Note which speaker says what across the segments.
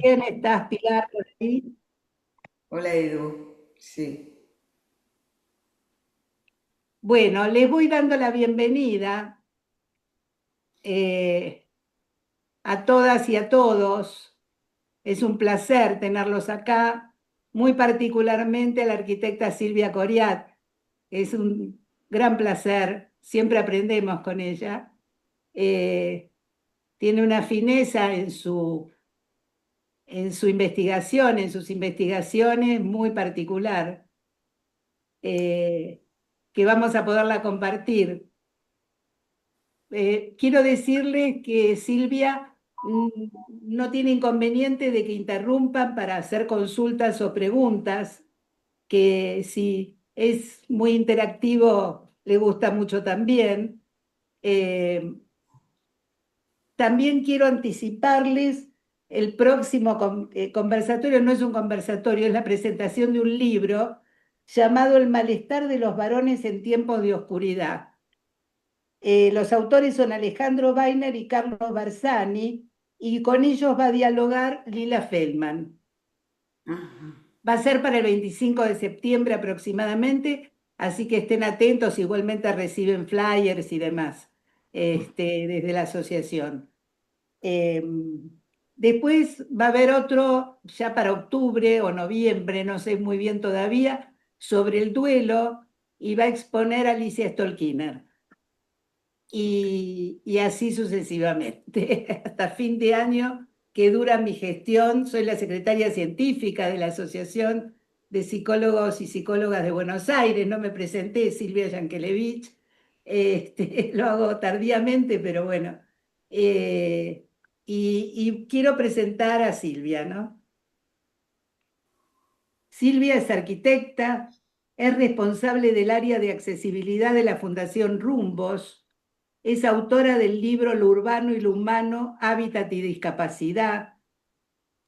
Speaker 1: bien, ¿estás, Pilar, por ahí?
Speaker 2: Hola Edu, sí.
Speaker 1: Bueno, les voy dando la bienvenida eh, a todas y a todos. Es un placer tenerlos acá, muy particularmente a la arquitecta Silvia Coriat. Es un gran placer, siempre aprendemos con ella. Eh, Tiene una fineza en su investigación, en sus investigaciones muy particular, eh, que vamos a poderla compartir. Quiero decirles que Silvia no tiene inconveniente de que interrumpan para hacer consultas o preguntas, que si es muy interactivo le gusta mucho también. Eh, También quiero anticiparles el próximo conversatorio, no es un conversatorio, es la presentación de un libro llamado El malestar de los varones en tiempos de oscuridad. Los autores son Alejandro Weiner y Carlos Barzani, y con ellos va a dialogar Lila Feldman.
Speaker 2: Ajá.
Speaker 1: Va a ser para el 25 de septiembre aproximadamente, así que estén atentos, igualmente reciben flyers y demás desde la asociación. Eh, Después va a haber otro ya para octubre o noviembre, no sé muy bien todavía, sobre el duelo, y va a exponer Alicia Stolkiner y así sucesivamente, hasta fin de año que dura mi gestión. Soy la secretaria científica de la Asociación de Psicólogos y Psicólogas de Buenos Aires. No me presenté, Silvia Yankelevich. Lo hago tardíamente, pero bueno. Eh, y quiero presentar a Silvia, ¿no? Silvia es arquitecta, es responsable del área de accesibilidad de la Fundación Rumbos. Es autora del libro Lo urbano y lo humano, hábitat y discapacidad.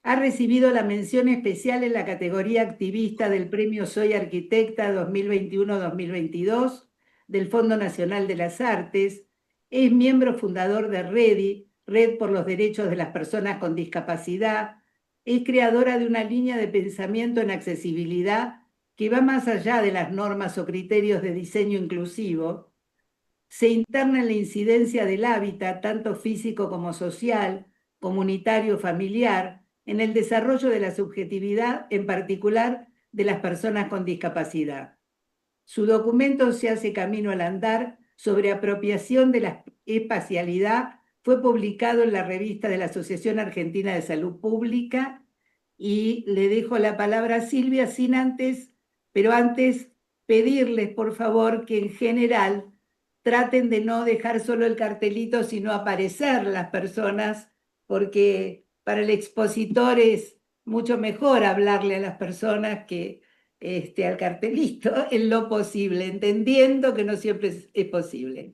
Speaker 1: Ha recibido la mención especial en la categoría activista del Premio Soy Arquitecta 2021-2022 del Fondo Nacional de las Artes. Es miembro fundador de REDI, Red por los Derechos de las Personas con Discapacidad. Es creadora de una línea de pensamiento en accesibilidad que va más allá de las normas o criterios de diseño inclusivo. Se interna en la incidencia del hábitat, tanto físico como social, comunitario, familiar, en el desarrollo de la subjetividad, en particular de las personas con discapacidad. Su documento Se hace camino al andar sobre apropiación de la espacialidad fue publicado en la revista de la Asociación Argentina de Salud Pública, y le dejo la palabra a Silvia sin antes, pero antes pedirles por favor que en general traten de no dejar solo el cartelito, sino aparecer las personas, porque para el expositor es mucho mejor hablarle a las personas que al cartelito en lo posible, entendiendo que no siempre es posible.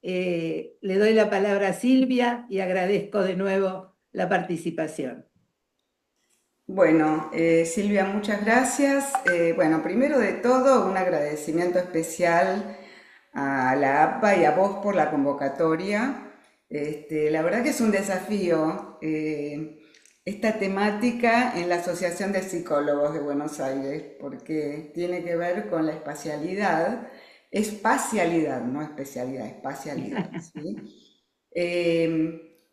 Speaker 1: Le doy la palabra a Silvia y agradezco de nuevo la participación.
Speaker 2: Bueno, Silvia, muchas gracias. Bueno, primero de todo, un agradecimiento especial a la APA y a vos por la convocatoria. La verdad que es un desafío esta temática en la Asociación de Psicólogos de Buenos Aires, porque tiene que ver con la espacialidad, no especialidad, espacialidad, ¿sí?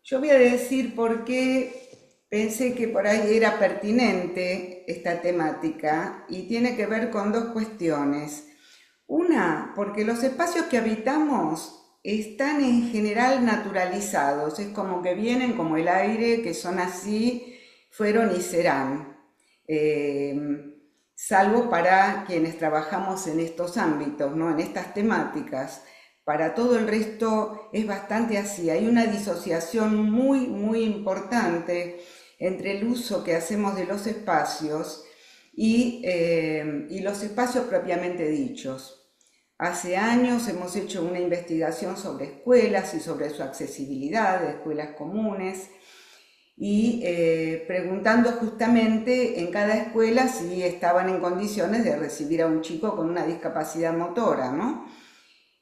Speaker 2: Yo voy a decir por qué pensé que por ahí era pertinente esta temática y tiene que ver con dos cuestiones. Una, porque los espacios que habitamos están en general naturalizados, es como que vienen como el aire, que son así, fueron y serán. Salvo para quienes trabajamos en estos ámbitos, ¿no? En estas temáticas. Para todo el resto es bastante así. Hay una disociación muy, muy importante entre el uso que hacemos de los espacios y los espacios propiamente dichos. Hace años hemos hecho una investigación sobre escuelas y sobre su accesibilidad de escuelas comunes y preguntando justamente en cada escuela si estaban en condiciones de recibir a un chico con una discapacidad motora, ¿no?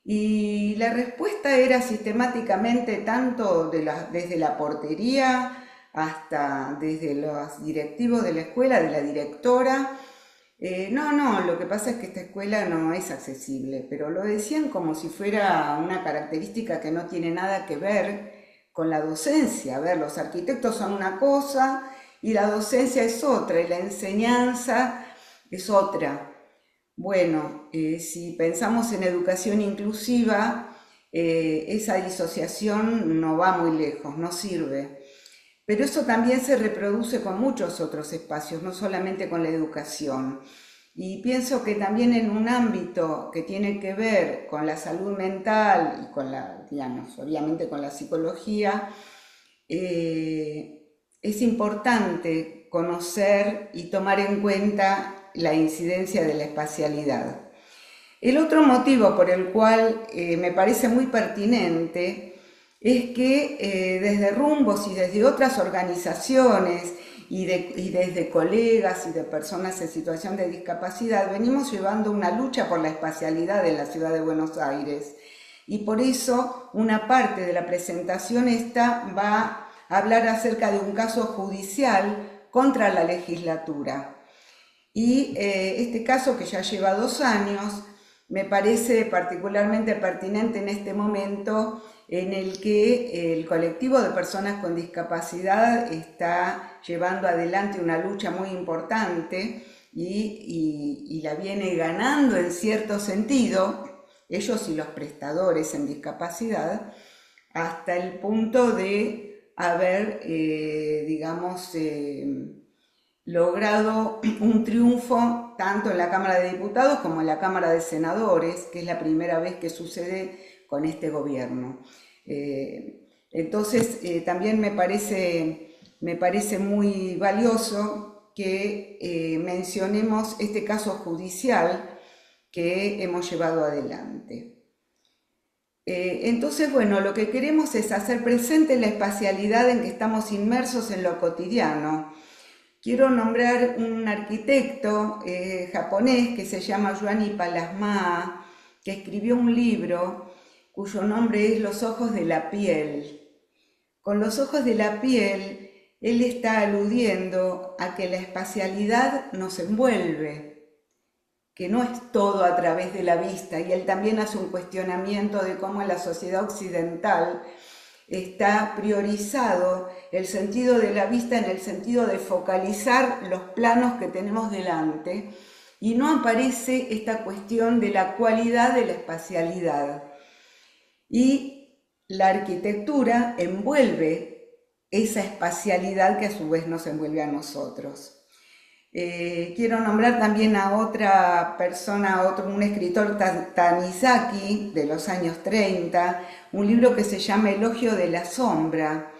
Speaker 2: Y la respuesta era sistemáticamente tanto desde la portería hasta desde los directivos de la escuela, de la directora. No, lo que pasa es que esta escuela no es accesible, pero lo decían como si fuera una característica que no tiene nada que ver con la docencia. A ver, los arquitectos son una cosa y la docencia es otra, y la enseñanza es otra. Bueno, si pensamos en educación inclusiva, esa disociación no va muy lejos, no sirve. Pero eso también se reproduce con muchos otros espacios, no solamente con la educación. Y pienso que también en un ámbito que tiene que ver con la salud mental y con la, digamos, obviamente con la psicología, es importante conocer y tomar en cuenta la incidencia de la espacialidad. El otro motivo por el cual me parece muy pertinente es que desde Rumbos y desde otras organizaciones y desde colegas y de personas en situación de discapacidad venimos llevando una lucha por la espacialidad en la ciudad de Buenos Aires. Y por eso una parte de la presentación esta va a hablar acerca de un caso judicial contra la legislatura. Y este caso, que ya lleva 2 años, me parece particularmente pertinente en este momento en el que el colectivo de personas con discapacidad está llevando adelante una lucha muy importante y la viene ganando en cierto sentido, ellos y los prestadores en discapacidad, hasta el punto de haber, digamos, logrado un triunfo tanto en la Cámara de Diputados como en la Cámara de Senadores, que es la primera vez que sucede con este gobierno. Entonces, también me parece muy valioso que mencionemos este caso judicial que hemos llevado adelante. Entonces, bueno, lo que queremos es hacer presente la espacialidad en que estamos inmersos en lo cotidiano. Quiero nombrar un arquitecto japonés que se llama Yuani Palasmaa, que escribió un libro cuyo nombre es Los ojos de la piel. Con los ojos de la piel, él está aludiendo a que la espacialidad nos envuelve, que no es todo a través de la vista, y él también hace un cuestionamiento de cómo la sociedad occidental está priorizado el sentido de la vista en el sentido de focalizar los planos que tenemos delante, y no aparece esta cuestión de la cualidad de la espacialidad. Y la arquitectura envuelve esa espacialidad que a su vez nos envuelve a nosotros. Quiero nombrar también a otra persona, un escritor Tanizaki de los años 30, un libro que se llama Elogio de la sombra.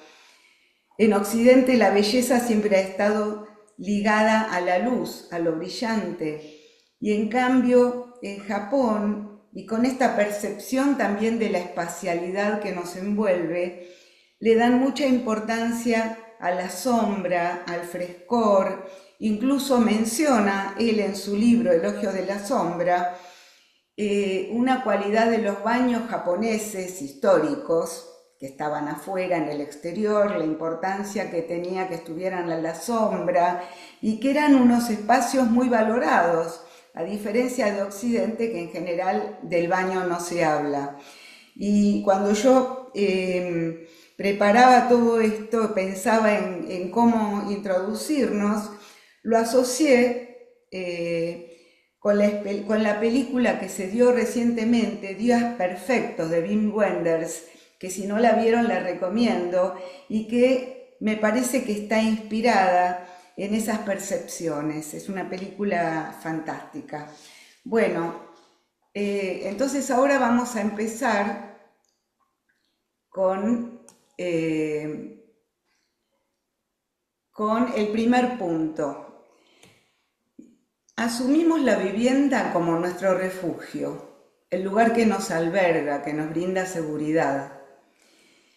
Speaker 2: En Occidente la belleza siempre ha estado ligada a la luz, a lo brillante, y en cambio en Japón, y con esta percepción también de la espacialidad que nos envuelve, le dan mucha importancia a la sombra, al frescor. Incluso menciona él en su libro Elogio de la sombra una cualidad de los baños japoneses históricos que estaban afuera, en el exterior, la importancia que tenía que estuvieran a la sombra y que eran unos espacios muy valorados, a diferencia de Occidente, que en general del baño no se habla. Y cuando yo preparaba todo esto, pensaba en cómo introducirnos, lo asocié con la película que se dio recientemente, Días Perfectos, de Wim Wenders, que si no la vieron la recomiendo, y que me parece que está inspirada en esas percepciones. Es una película fantástica. Bueno, entonces ahora vamos a empezar con el primer punto. Asumimos la vivienda como nuestro refugio, el lugar que nos alberga, que nos brinda seguridad.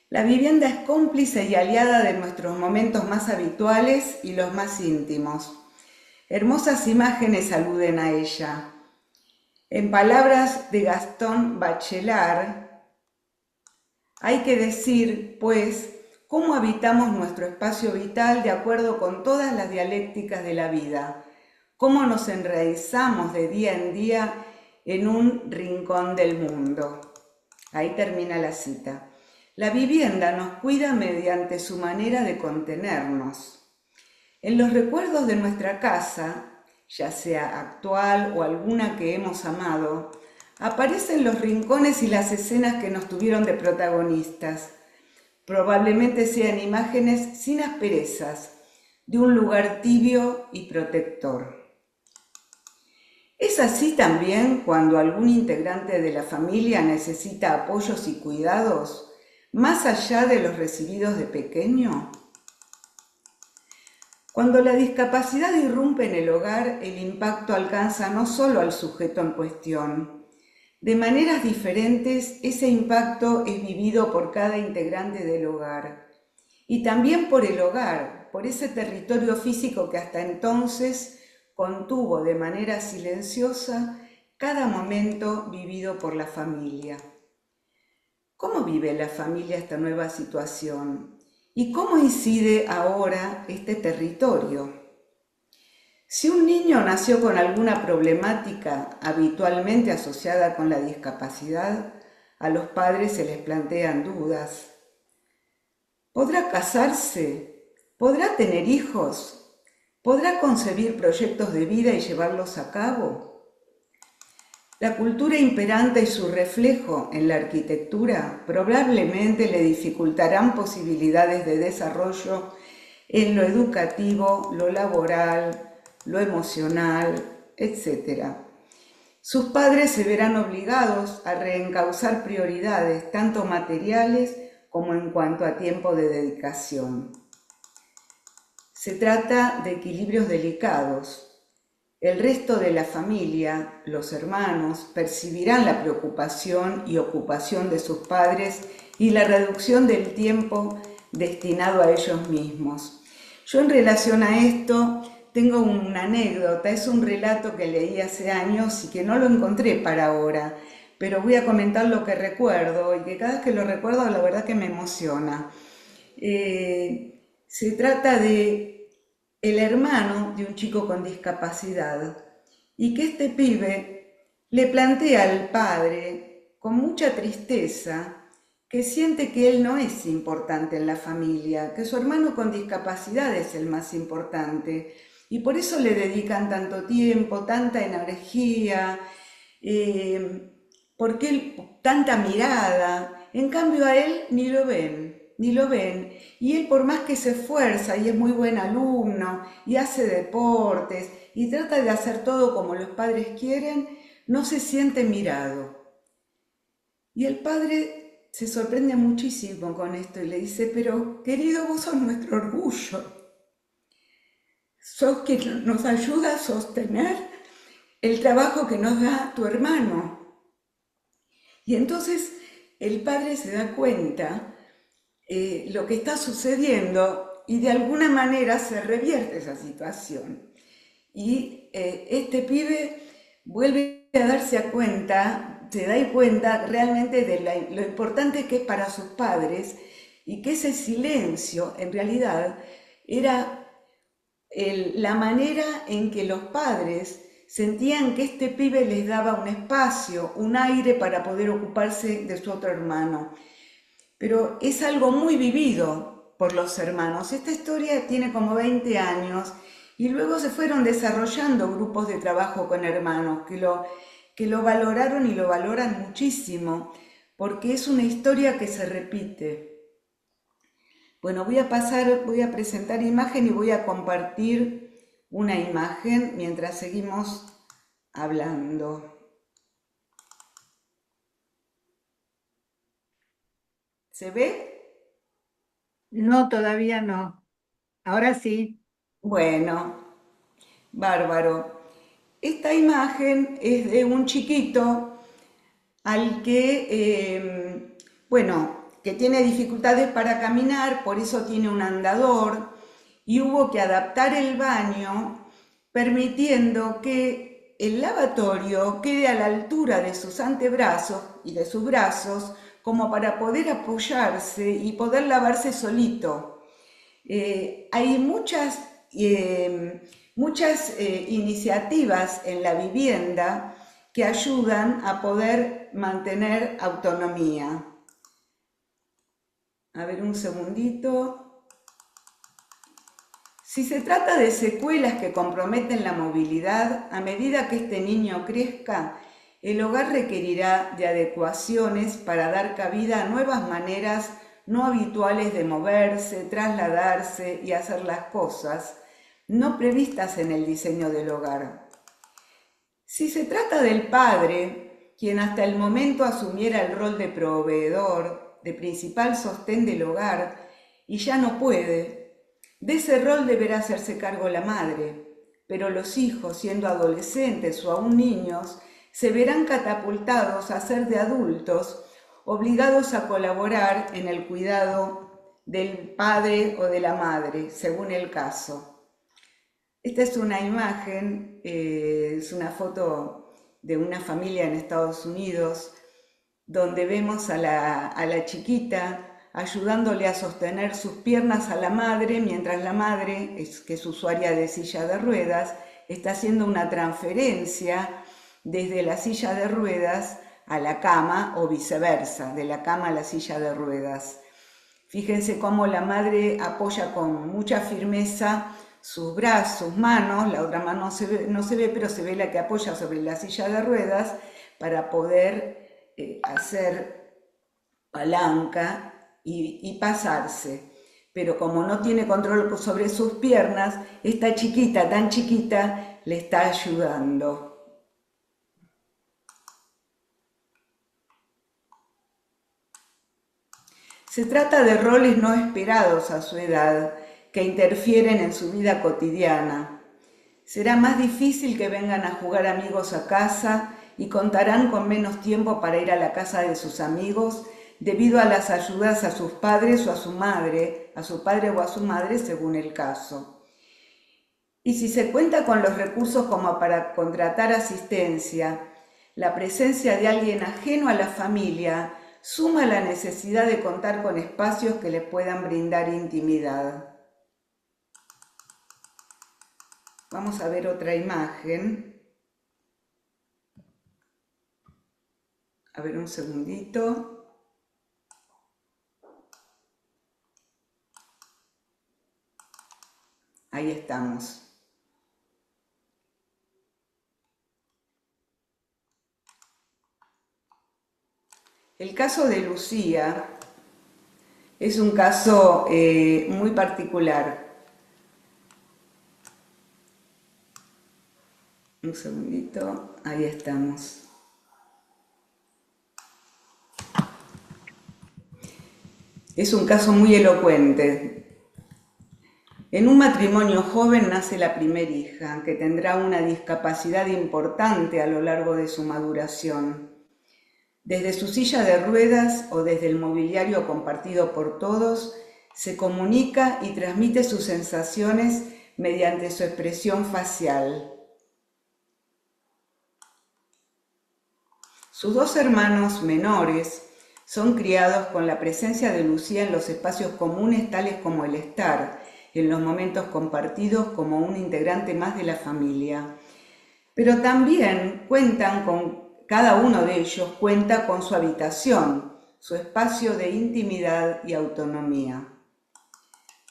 Speaker 2: La vivienda es cómplice y aliada de nuestros momentos más habituales y los más íntimos. Hermosas imágenes aluden a ella. En palabras de Gastón Bachelard, hay que decir, pues, cómo habitamos nuestro espacio vital de acuerdo con todas las dialécticas de la vida, cómo nos enraizamos de día en día en un rincón del mundo. Ahí termina la cita. La vivienda nos cuida mediante su manera de contenernos. En los recuerdos de nuestra casa, ya sea actual o alguna que hemos amado, aparecen los rincones y las escenas que nos tuvieron de protagonistas. Probablemente sean imágenes sin asperezas, de un lugar tibio y protector. ¿Es así también cuando algún integrante de la familia necesita apoyos y cuidados, más allá de los recibidos de pequeño? Cuando la discapacidad irrumpe en el hogar, el impacto alcanza no solo al sujeto en cuestión. De maneras diferentes, ese impacto es vivido por cada integrante del hogar. Y también por el hogar, por ese territorio físico que hasta entonces contuvo de manera silenciosa cada momento vivido por la familia. ¿Cómo vive la familia esta nueva situación? ¿Y cómo incide ahora este territorio? Si un niño nació con alguna problemática habitualmente asociada con la discapacidad, a los padres se les plantean dudas. ¿Podrá casarse? ¿Podrá tener hijos? ¿Podrá concebir proyectos de vida y llevarlos a cabo? La cultura imperante y su reflejo en la arquitectura probablemente le dificultarán posibilidades de desarrollo en lo educativo, lo laboral, lo emocional, etc. Sus padres se verán obligados a reencauzar prioridades, tanto materiales como en cuanto a tiempo de dedicación. Se trata de equilibrios delicados. El resto de la familia, los hermanos, percibirán la preocupación y ocupación de sus padres y la reducción del tiempo destinado a ellos mismos. Yo en relación a esto tengo una anécdota, es un relato que leí hace años y que no lo encontré para ahora, pero voy a comentar lo que recuerdo y que cada vez que lo recuerdo la verdad que me emociona. Se trata de el hermano de un chico con discapacidad y que este pibe le plantea al padre con mucha tristeza que siente que él no es importante en la familia, que su hermano con discapacidad es el más importante y por eso le dedican tanto tiempo, tanta energía, porque él, tanta mirada, en cambio a él ni lo ven. Y él por más que se esfuerza y es muy buen alumno y hace deportes y trata de hacer todo como los padres quieren, no se siente mirado. Y el padre se sorprende muchísimo con esto y le dice, pero querido, vos sos nuestro orgullo. Sos quien nos ayuda a sostener el trabajo que nos da tu hermano. Y entonces el padre se da cuenta lo que está sucediendo y de alguna manera se revierte esa situación. Y este pibe vuelve a darse cuenta, se da cuenta realmente de lo importante que es para sus padres y que ese silencio en realidad era la manera en que los padres sentían que este pibe les daba un espacio, un aire para poder ocuparse de su otro hermano. Pero es algo muy vivido por los hermanos. Esta historia tiene como 20 años y luego se fueron desarrollando grupos de trabajo con hermanos que lo valoraron y lo valoran muchísimo porque es una historia que se repite. Bueno, voy a presentar imagen y voy a compartir una imagen mientras seguimos hablando. ¿Se ve?
Speaker 1: No, todavía no. Ahora sí.
Speaker 2: Bueno, bárbaro. Esta imagen es de un chiquito al que, que tiene dificultades para caminar, por eso tiene un andador, y hubo que adaptar el baño permitiendo que el lavatorio quede a la altura de sus antebrazos y de sus brazos, como para poder apoyarse y poder lavarse solito. Hay muchas iniciativas en la vivienda que ayudan a poder mantener autonomía. A ver, un segundito. Si se trata de secuelas que comprometen la movilidad, a medida que este niño crezca, el hogar requerirá de adecuaciones para dar cabida a nuevas maneras no habituales de moverse, trasladarse y hacer las cosas, no previstas en el diseño del hogar. Si se trata del padre, quien hasta el momento asumiera el rol de proveedor, de principal sostén del hogar, y ya no puede, de ese rol deberá hacerse cargo la madre, pero los hijos, siendo adolescentes o aún niños, se verán catapultados a ser de adultos, obligados a colaborar en el cuidado del padre o de la madre, según el caso. Esta es una imagen, es una foto de una familia en Estados Unidos, donde vemos a la chiquita ayudándole a sostener sus piernas a la madre, mientras la madre, que es usuaria de silla de ruedas, está haciendo una transferencia desde la silla de ruedas a la cama o viceversa, de la cama a la silla de ruedas. Fíjense cómo la madre apoya con mucha firmeza sus brazos, sus manos, la otra mano no se ve, pero se ve la que apoya sobre la silla de ruedas para poder hacer palanca y pasarse. Pero como no tiene control sobre sus piernas, esta chiquita, tan chiquita, le está ayudando. Se trata de roles no esperados a su edad, que interfieren en su vida cotidiana. Será más difícil que vengan a jugar amigos a casa y contarán con menos tiempo para ir a la casa de sus amigos debido a las ayudas a sus padres o a su madre, a su padre o a su madre según el caso. Y si se cuenta con los recursos como para contratar asistencia, la presencia de alguien ajeno a la familia suma la necesidad de contar con espacios que le puedan brindar intimidad. Vamos a ver otra imagen. A ver, un segundito. Ahí estamos. El caso de Lucía es un caso muy particular. Un segundito, ahí estamos. Es un caso muy elocuente. En un matrimonio joven nace la primera hija, que tendrá una discapacidad importante a lo largo de su maduración. Desde su silla de ruedas o desde el mobiliario compartido por todos, se comunica y transmite sus sensaciones mediante su expresión facial. Sus dos hermanos menores son criados con la presencia de Lucía en los espacios comunes tales como el estar, en los momentos compartidos como un integrante más de la familia. Pero también cada uno de ellos cuenta con su habitación, su espacio de intimidad y autonomía.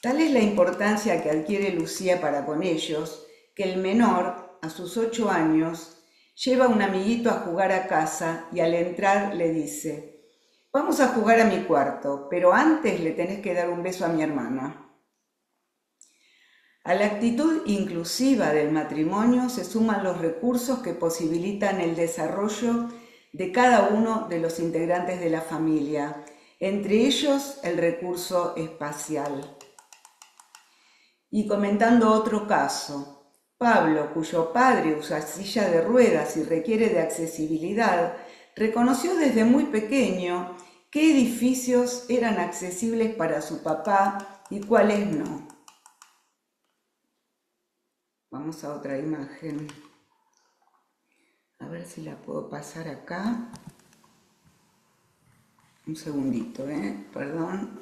Speaker 2: Tal es la importancia que adquiere Lucía para con ellos, que el menor, a sus 8 años, lleva a un amiguito a jugar a casa y al entrar le dice: «Vamos a jugar a mi cuarto, pero antes le tenés que dar un beso a mi hermana». A la actitud inclusiva del matrimonio se suman los recursos que posibilitan el desarrollo de cada uno de los integrantes de la familia, entre ellos el recurso espacial. Y comentando otro caso, Pablo, cuyo padre usa silla de ruedas y requiere de accesibilidad, reconoció desde muy pequeño qué edificios eran accesibles para su papá y cuáles no. Vamos a otra imagen. A ver si la puedo pasar acá. Un segundito, perdón.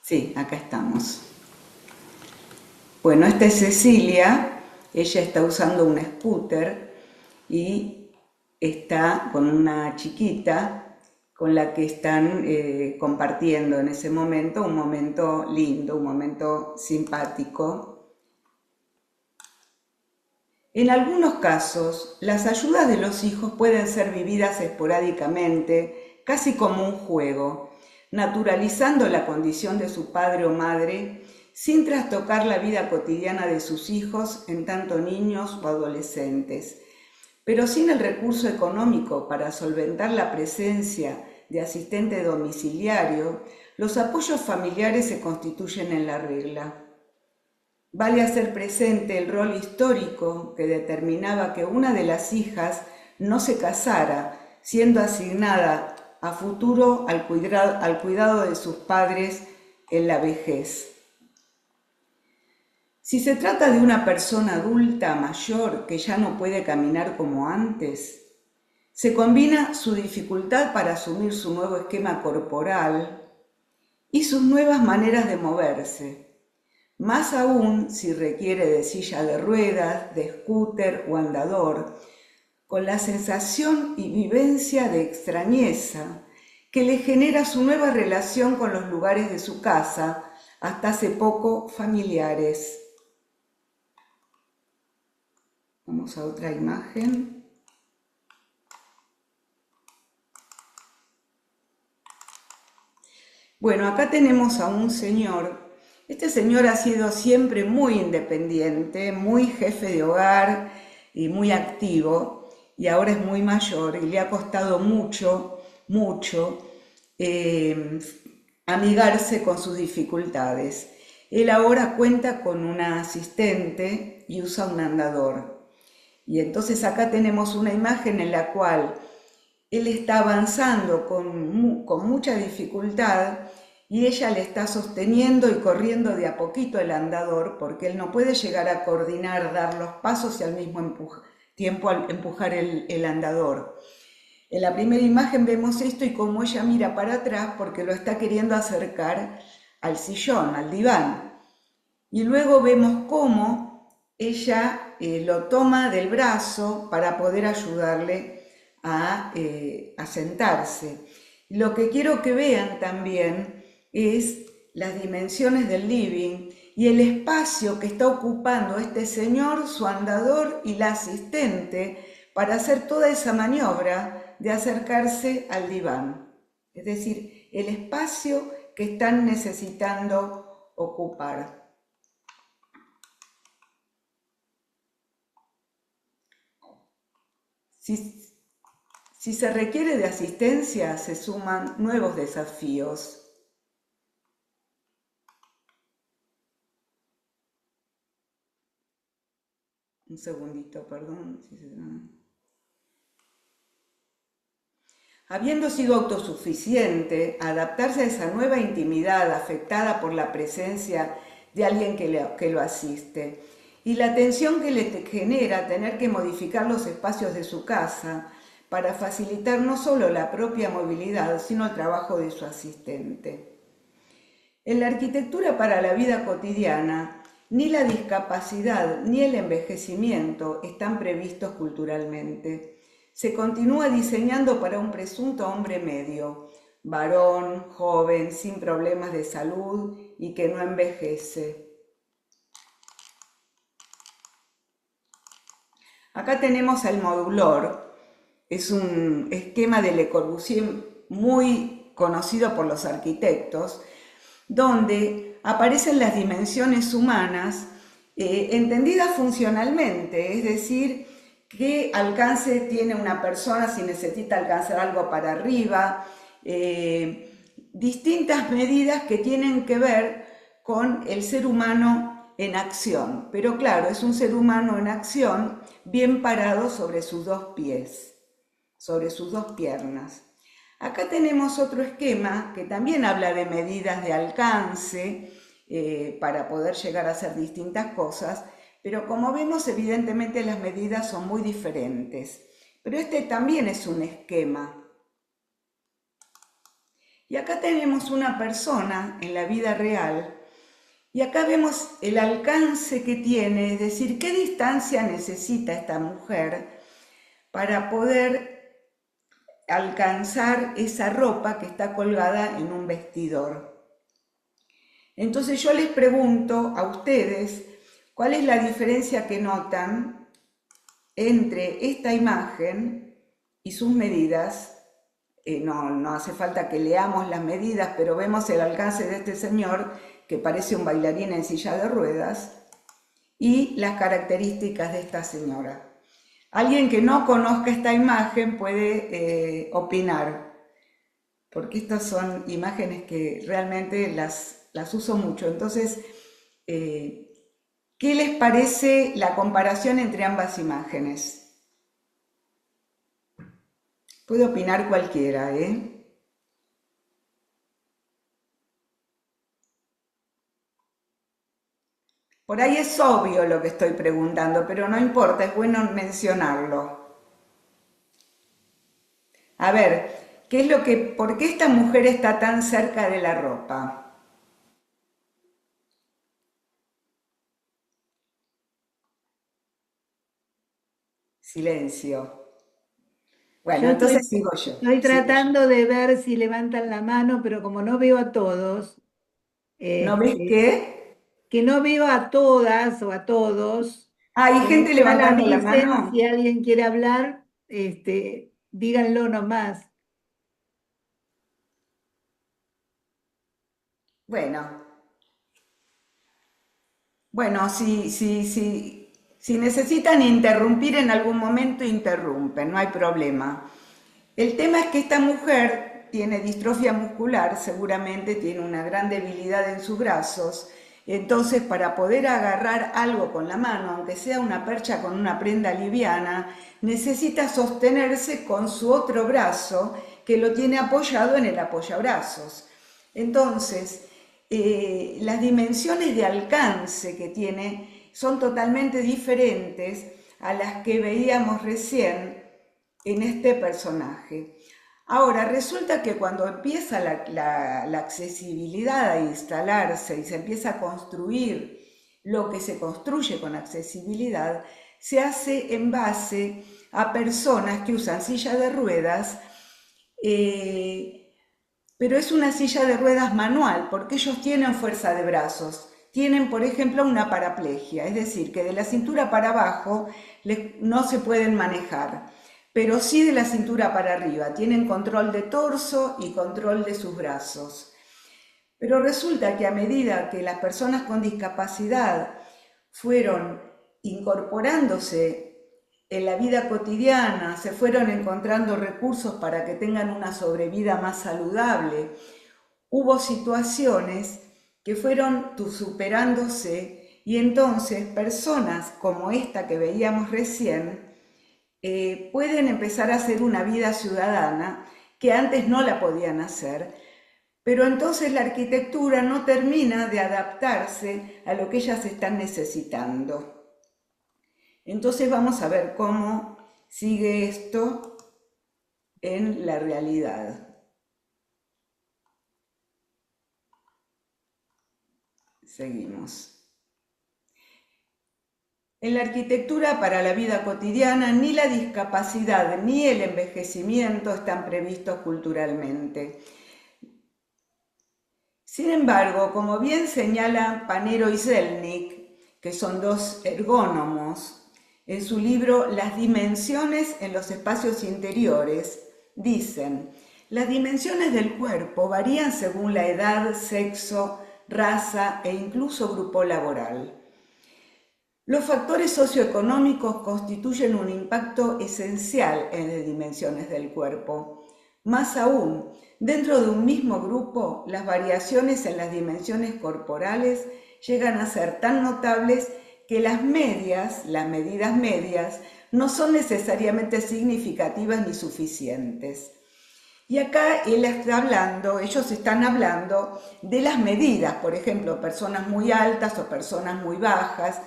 Speaker 2: Sí, acá estamos. Bueno, esta es Cecilia, ella está usando un scooter y está con una chiquita con la que están compartiendo en ese momento un momento lindo, un momento simpático. En algunos casos, las ayudas de los hijos pueden ser vividas esporádicamente, casi como un juego, naturalizando la condición de su padre o madre sin trastocar la vida cotidiana de sus hijos en tanto niños o adolescentes. Pero sin el recurso económico para solventar la presencia de asistente domiciliario, los apoyos familiares se constituyen en la regla. Vale hacer presente el rol histórico que determinaba que una de las hijas no se casara, siendo asignada a futuro al cuidado de sus padres en la vejez. Si se trata de una persona adulta mayor que ya no puede caminar como antes, se combina su dificultad para asumir su nuevo esquema corporal y sus nuevas maneras de moverse, más aún si requiere de silla de ruedas, de scooter o andador, con la sensación y vivencia de extrañeza que le genera su nueva relación con los lugares de su casa, hasta hace poco familiares. Vamos a otra imagen. Bueno, acá tenemos a un señor. Este señor ha sido siempre muy independiente, muy jefe de hogar y muy activo, y ahora es muy mayor y le ha costado mucho amigarse con sus dificultades. Él ahora cuenta con una asistente y usa un andador. Y entonces acá tenemos una imagen en la cual él está avanzando con mucha dificultad y ella le está sosteniendo y corriendo de a poquito el andador porque él no puede llegar a coordinar, dar los pasos y al mismo tiempo empujar el andador. En la primera imagen vemos esto y cómo ella mira para atrás porque lo está queriendo acercar al sillón, al diván. Y luego vemos cómo ella lo toma del brazo para poder ayudarle a sentarse. Lo que quiero que vean también es las dimensiones del living y el espacio que está ocupando este señor, su andador y la asistente para hacer toda esa maniobra de acercarse al diván. Es decir, el espacio que están necesitando ocupar. Si se requiere de asistencia, se suman nuevos desafíos. Un segundito, perdón. Habiendo sido autosuficiente, adaptarse a esa nueva intimidad afectada por la presencia de alguien que lo asiste y la tensión que le genera tener que modificar los espacios de su casa para facilitar no solo la propia movilidad, sino el trabajo de su asistente. En la arquitectura para la vida cotidiana, ni la discapacidad ni el envejecimiento están previstos culturalmente. Se continúa diseñando para un presunto hombre medio, varón, joven, sin problemas de salud y que no envejece. Acá tenemos el modulor, es un esquema de Le Corbusier muy conocido por los arquitectos, donde aparecen las dimensiones humanas entendidas funcionalmente, es decir, qué alcance tiene una persona si necesita alcanzar algo para arriba, distintas medidas que tienen que ver con el ser humano en acción, pero claro, es un ser humano en acción bien parado sobre sus dos pies, sobre sus dos piernas. Acá tenemos otro esquema que también habla de medidas de alcance para poder llegar a hacer distintas cosas, pero como vemos, evidentemente las medidas son muy diferentes. Pero este también es un esquema. Y acá tenemos una persona en la vida real, y acá vemos el alcance que tiene, es decir, qué distancia necesita esta mujer para poder alcanzar esa ropa que está colgada en un vestidor. Entonces yo les pregunto a ustedes, ¿cuál es la diferencia que notan entre esta imagen y sus medidas? No hace falta que leamos las medidas, pero vemos el alcance de este señor que parece un bailarín en silla de ruedas y las características de esta señora. Alguien que no conozca esta imagen puede opinar, porque estas son imágenes que realmente las uso mucho. Entonces, ¿qué les parece la comparación entre ambas imágenes? Puede opinar cualquiera, ¿eh? Por ahí es obvio lo que estoy preguntando, pero no importa, es bueno mencionarlo. A ver, ¿por qué esta mujer está tan cerca de la ropa? Silencio. Bueno,
Speaker 1: Yo
Speaker 2: entonces sigo yo,
Speaker 1: estoy
Speaker 2: sigo yo.
Speaker 1: tratando de ver si levantan la mano, pero como no veo a todos,
Speaker 2: ¿No ves
Speaker 1: este,
Speaker 2: qué?
Speaker 1: que no veo a todas o a todos,
Speaker 2: ¿Hay gente
Speaker 1: ya la
Speaker 2: levantando la
Speaker 1: dicen, si
Speaker 2: mano?
Speaker 1: alguien quiere hablar, díganlo nomás.
Speaker 2: Bueno, bueno, si necesitan interrumpir en algún momento, interrumpen, no hay problema. El tema es que esta mujer tiene distrofia muscular, seguramente tiene una gran debilidad en sus brazos, entonces para poder agarrar algo con la mano, aunque sea una percha con una prenda liviana, necesita sostenerse con su otro brazo que lo tiene apoyado en el apoyabrazos. Entonces, las dimensiones de alcance que tiene son totalmente diferentes a las que veíamos recién en este personaje. Ahora, resulta que cuando empieza la accesibilidad a instalarse y se empieza a construir lo que se construye con accesibilidad, se hace en base a personas que usan silla de ruedas, pero es una silla de ruedas manual, porque ellos tienen fuerza de brazos. Tienen, por ejemplo, una paraplegia, es decir, que de la cintura para abajo no se pueden manejar, pero sí de la cintura para arriba. Tienen control de torso y control de sus brazos. Pero resulta que a medida que las personas con discapacidad fueron incorporándose en la vida cotidiana, se fueron encontrando recursos para que tengan una sobrevida más saludable, hubo situaciones que fueron superándose y entonces personas como esta que veíamos recién pueden empezar a hacer una vida ciudadana que antes no la podían hacer, pero entonces la arquitectura no termina de adaptarse a lo que ellas están necesitando. Entonces vamos a ver cómo sigue esto en la realidad. Seguimos. En la arquitectura para la vida cotidiana, ni la discapacidad ni el envejecimiento están previstos culturalmente. Sin embargo, como bien señalan Panero y Zelnick, que son dos ergónomos, en su libro Las dimensiones en los espacios interiores, dicen: las dimensiones del cuerpo varían según la edad, sexo, raza e incluso grupo laboral. Los factores socioeconómicos constituyen un impacto esencial en las dimensiones del cuerpo. Más aún, dentro de un mismo grupo, las variaciones en las dimensiones corporales llegan a ser tan notables que las medidas medias, no son necesariamente significativas ni suficientes. Y acá ellos están hablando de las medidas, por ejemplo, personas muy altas o personas muy bajas,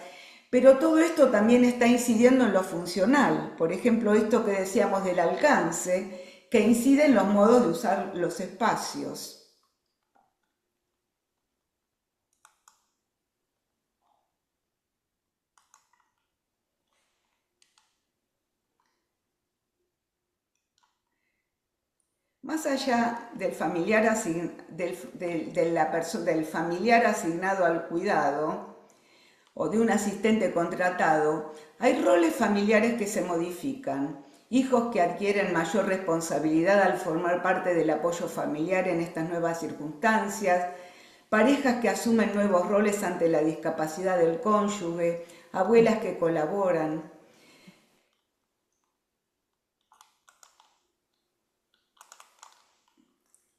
Speaker 2: pero todo esto también está incidiendo en lo funcional. Por ejemplo, esto que decíamos del alcance, que incide en los modos de usar los espacios. Más allá del familiar, del familiar asignado al cuidado o de un asistente contratado, hay roles familiares que se modifican, hijos que adquieren mayor responsabilidad al formar parte del apoyo familiar en estas nuevas circunstancias, parejas que asumen nuevos roles ante la discapacidad del cónyuge, abuelas que colaboran.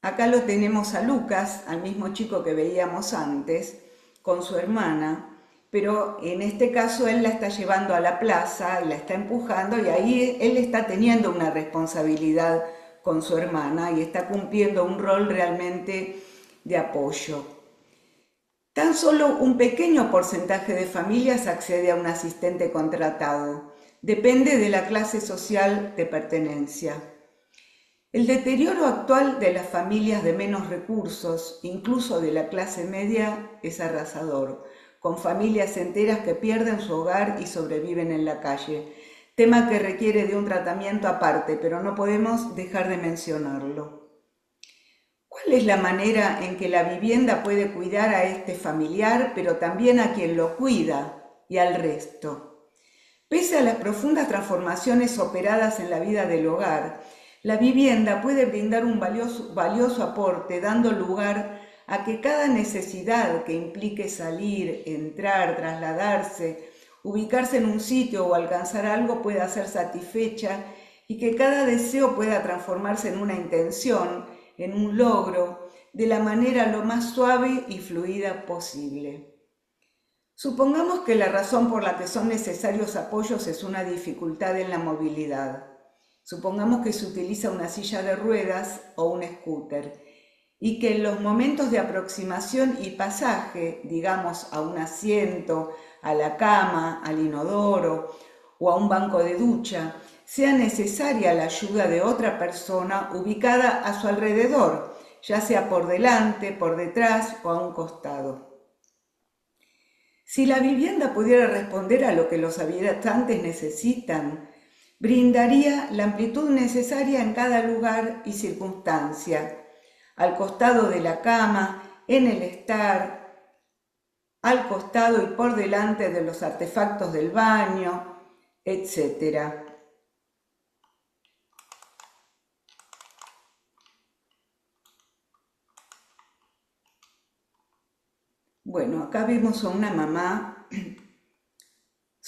Speaker 2: Acá lo tenemos a Lucas, al mismo chico que veíamos antes, con su hermana, pero en este caso él la está llevando a la plaza y la está empujando y ahí él está teniendo una responsabilidad con su hermana y está cumpliendo un rol realmente de apoyo. Tan solo un pequeño porcentaje de familias accede a un asistente contratado. Depende de la clase social de pertenencia. El deterioro actual de las familias de menos recursos, incluso de la clase media, es arrasador, con familias enteras que pierden su hogar y sobreviven en la calle, tema que requiere de un tratamiento aparte, pero no podemos dejar de mencionarlo. ¿Cuál es la manera en que la vivienda puede cuidar a este familiar, pero también a quien lo cuida y al resto? Pese a las profundas transformaciones operadas en la vida del hogar, la vivienda puede brindar un valioso aporte, dando lugar a que cada necesidad que implique salir, entrar, trasladarse, ubicarse en un sitio o alcanzar algo pueda ser satisfecha y que cada deseo pueda transformarse en una intención, en un logro, de la manera lo más suave y fluida posible. Supongamos que la razón por la que son necesarios apoyos es una dificultad en la movilidad. Supongamos que se utiliza una silla de ruedas o un scooter y que en los momentos de aproximación y pasaje, digamos a un asiento, a la cama, al inodoro o a un banco de ducha, sea necesaria la ayuda de otra persona ubicada a su alrededor, ya sea por delante, por detrás o a un costado. Si la vivienda pudiera responder a lo que los habitantes necesitan, brindaría la amplitud necesaria en cada lugar y circunstancia, al costado de la cama, en el estar, al costado y por delante de los artefactos del baño, etc. Bueno, acá vemos a una mamá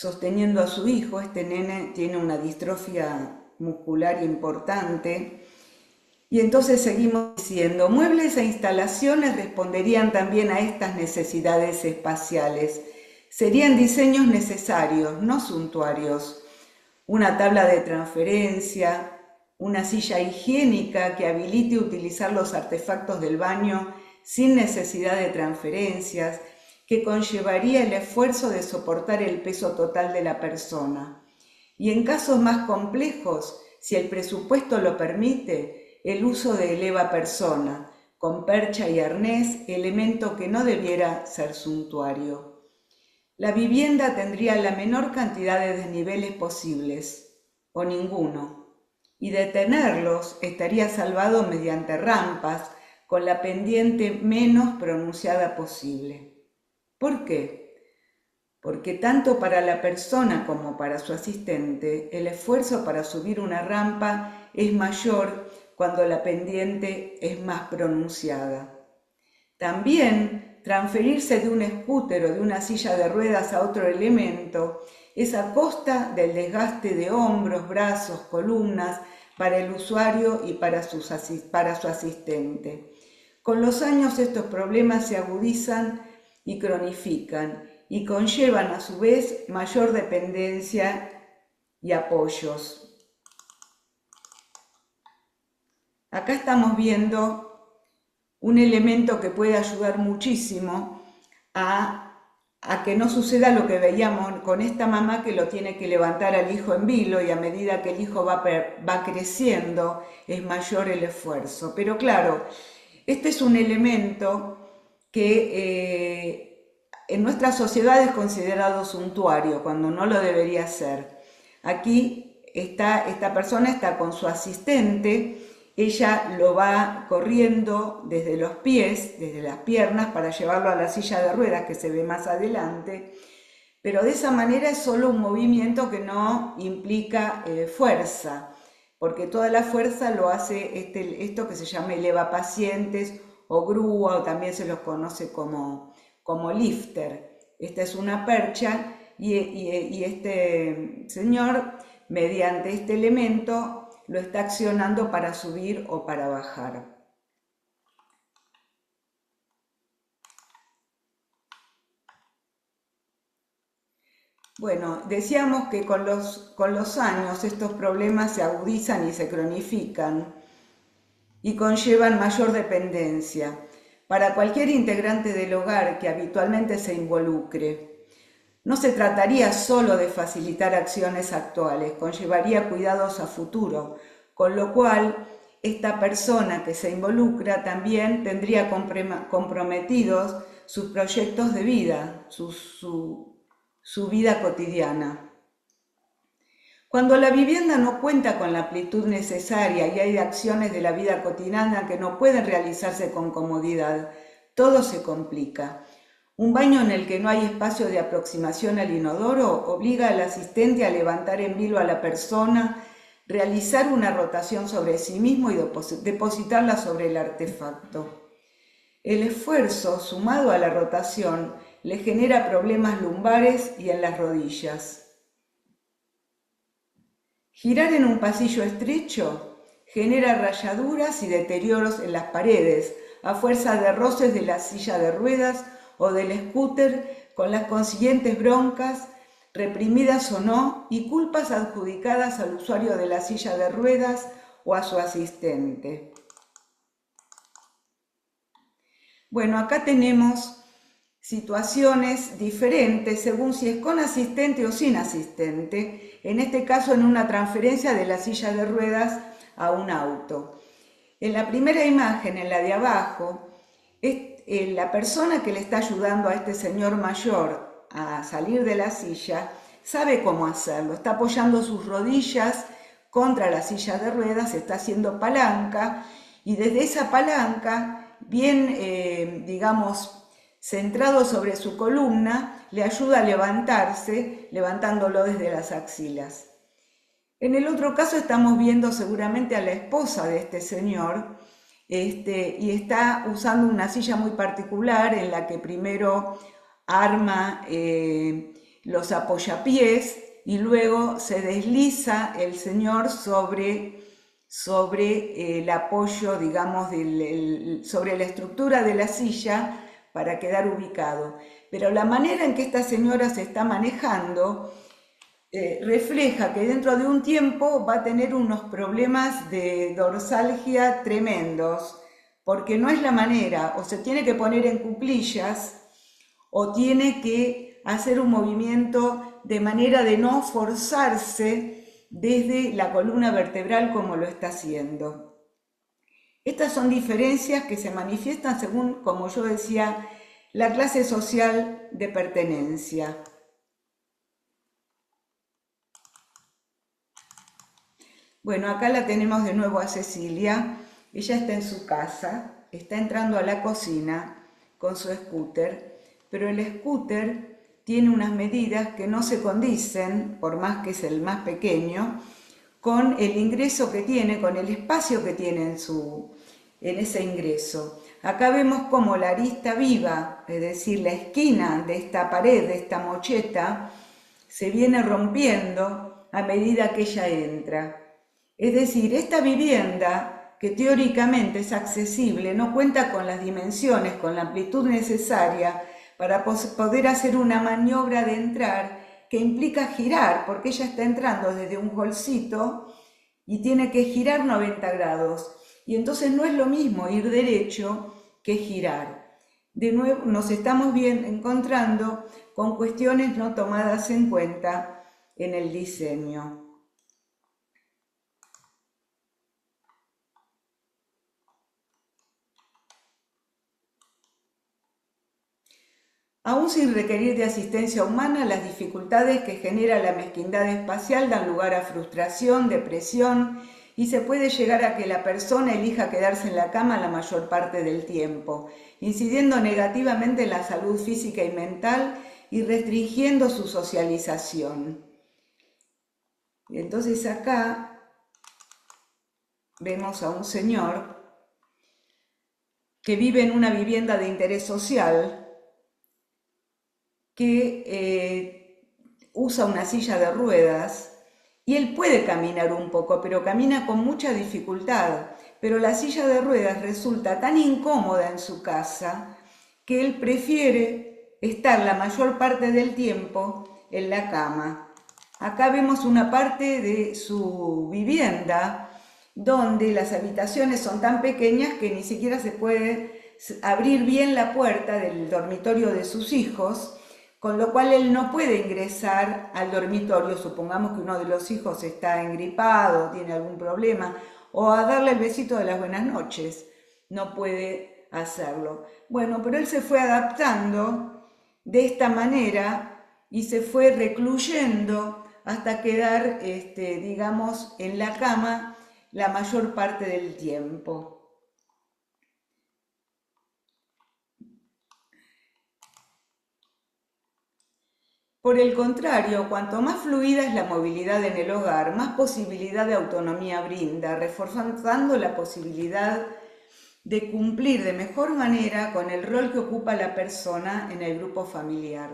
Speaker 2: sosteniendo a su hijo. Este nene tiene una distrofia muscular importante. Y entonces seguimos diciendo, muebles e instalaciones responderían también a estas necesidades espaciales. Serían diseños necesarios, no suntuarios. Una tabla de transferencia, una silla higiénica que habilite utilizar los artefactos del baño sin necesidad de transferencias, que conllevaría el esfuerzo de soportar el peso total de la persona. Y en casos más complejos, si el presupuesto lo permite, el uso de eleva persona, con percha y arnés, elemento que no debiera ser suntuario. La vivienda tendría la menor cantidad de desniveles posibles, o ninguno, y de tenerlos estaría salvado mediante rampas, con la pendiente menos pronunciada posible. ¿Por qué? Porque tanto para la persona como para su asistente, el esfuerzo para subir una rampa es mayor cuando la pendiente es más pronunciada. También transferirse de un scooter o de una silla de ruedas a otro elemento es a costa del desgaste de hombros, brazos, columnas para el usuario y para su asistente. Con los años estos problemas se agudizan y cronifican y conllevan a su vez mayor dependencia y apoyos. acá estamos viendo un elemento que puede ayudar muchísimo a que no suceda lo que veíamos con esta mamá que lo tiene que levantar al hijo en vilo y a medida que el hijo va creciendo es mayor el esfuerzo. Pero claro, este es un elemento que en nuestra sociedad es considerado suntuario cuando no lo debería ser. Aquí esta persona está con su asistente. Ella lo va corriendo desde los pies, desde las piernas, para llevarlo a la silla de ruedas que se ve más adelante, pero de esa manera es solo un movimiento que no implica fuerza, porque toda la fuerza lo hace esto que se llama elevapacientes o grúa, o también se los conoce como lifter. Esta es una percha y este señor, mediante este elemento, lo está accionando para subir o para bajar. Bueno, decíamos que con los años estos problemas se agudizan y se cronifican y conllevan mayor dependencia para cualquier integrante del hogar que habitualmente se involucre. No se trataría solo de facilitar acciones actuales, conllevaría cuidados a futuro, con lo cual esta persona que se involucra también tendría comprometidos sus proyectos de vida, su vida cotidiana. Cuando la vivienda no cuenta con la amplitud necesaria y hay acciones de la vida cotidiana que no pueden realizarse con comodidad, todo se complica. Un baño en el que no hay espacio de aproximación al inodoro obliga al asistente a levantar en vilo a la persona, realizar una rotación sobre sí mismo y depositarla sobre el artefacto. El esfuerzo, sumado a la rotación, le genera problemas lumbares y en las rodillas. Girar en un pasillo estrecho genera rayaduras y deterioros en las paredes, a fuerza de roces de la silla de ruedas o del scooter, con las consiguientes broncas, reprimidas o no, y culpas adjudicadas al usuario de la silla de ruedas o a su asistente. Bueno, acá tenemos situaciones diferentes según si es con asistente o sin asistente, en este caso en una transferencia de la silla de ruedas a un auto. En la primera imagen, en la de abajo, la persona que le está ayudando a este señor mayor a salir de la silla sabe cómo hacerlo, está apoyando sus rodillas contra la silla de ruedas, está haciendo palanca y desde esa palanca, bien, digamos, centrado sobre su columna, le ayuda a levantarse, levantándolo desde las axilas. En el otro caso estamos viendo seguramente a la esposa de este señor, y está usando una silla muy particular en la que primero arma los apoyapiés y luego se desliza el señor sobre el apoyo, digamos, sobre la estructura de la silla para quedar ubicado. Pero la manera en que esta señora se está manejando refleja que dentro de un tiempo va a tener unos problemas de dorsalgia tremendos, porque no es la manera, o se tiene que poner en cuclillas, o tiene que hacer un movimiento de manera de no forzarse desde la columna vertebral como lo está haciendo. Estas son diferencias que se manifiestan según, como yo decía, la clase social de pertenencia. Bueno, acá la tenemos de nuevo a Cecilia. Ella está en su casa, está entrando a la cocina con su scooter, pero el scooter tiene unas medidas que no se condicen, por más que es el más pequeño, con el ingreso que tiene, con el espacio que tiene en ese ingreso. Acá vemos como la arista viva, es decir, la esquina de esta pared, de esta mocheta, se viene rompiendo a medida que ella entra. Es decir, esta vivienda, que teóricamente es accesible, no cuenta con las dimensiones, con la amplitud necesaria para poder hacer una maniobra de entrar que implica girar, porque ella está entrando desde un holcito y tiene que girar 90 grados. Y entonces no es lo mismo ir derecho que girar. De nuevo nos estamos encontrando con cuestiones no tomadas en cuenta en el diseño. Aún sin requerir de asistencia humana, las dificultades que genera la mezquindad espacial dan lugar a frustración, depresión, y se puede llegar a que la persona elija quedarse en la cama la mayor parte del tiempo, incidiendo negativamente en la salud física y mental y restringiendo su socialización. Entonces acá vemos a un señor que vive en una vivienda de interés social, que usa una silla de ruedas y él puede caminar un poco, pero camina con mucha dificultad. Pero la silla de ruedas resulta tan incómoda en su casa que él prefiere estar la mayor parte del tiempo en la cama. Acá vemos una parte de su vivienda donde las habitaciones son tan pequeñas que ni siquiera se puede abrir bien la puerta del dormitorio de sus hijos, con lo cual él no puede ingresar al dormitorio, supongamos que uno de los hijos está engripado, tiene algún problema, o a darle el besito de las buenas noches, no puede hacerlo. Bueno, pero él se fue adaptando de esta manera y se fue recluyendo hasta quedar, digamos, en la cama la mayor parte del tiempo. Por el contrario, cuanto más fluida es la movilidad en el hogar, más posibilidad de autonomía brinda, reforzando la posibilidad de cumplir de mejor manera con el rol que ocupa la persona en el grupo familiar,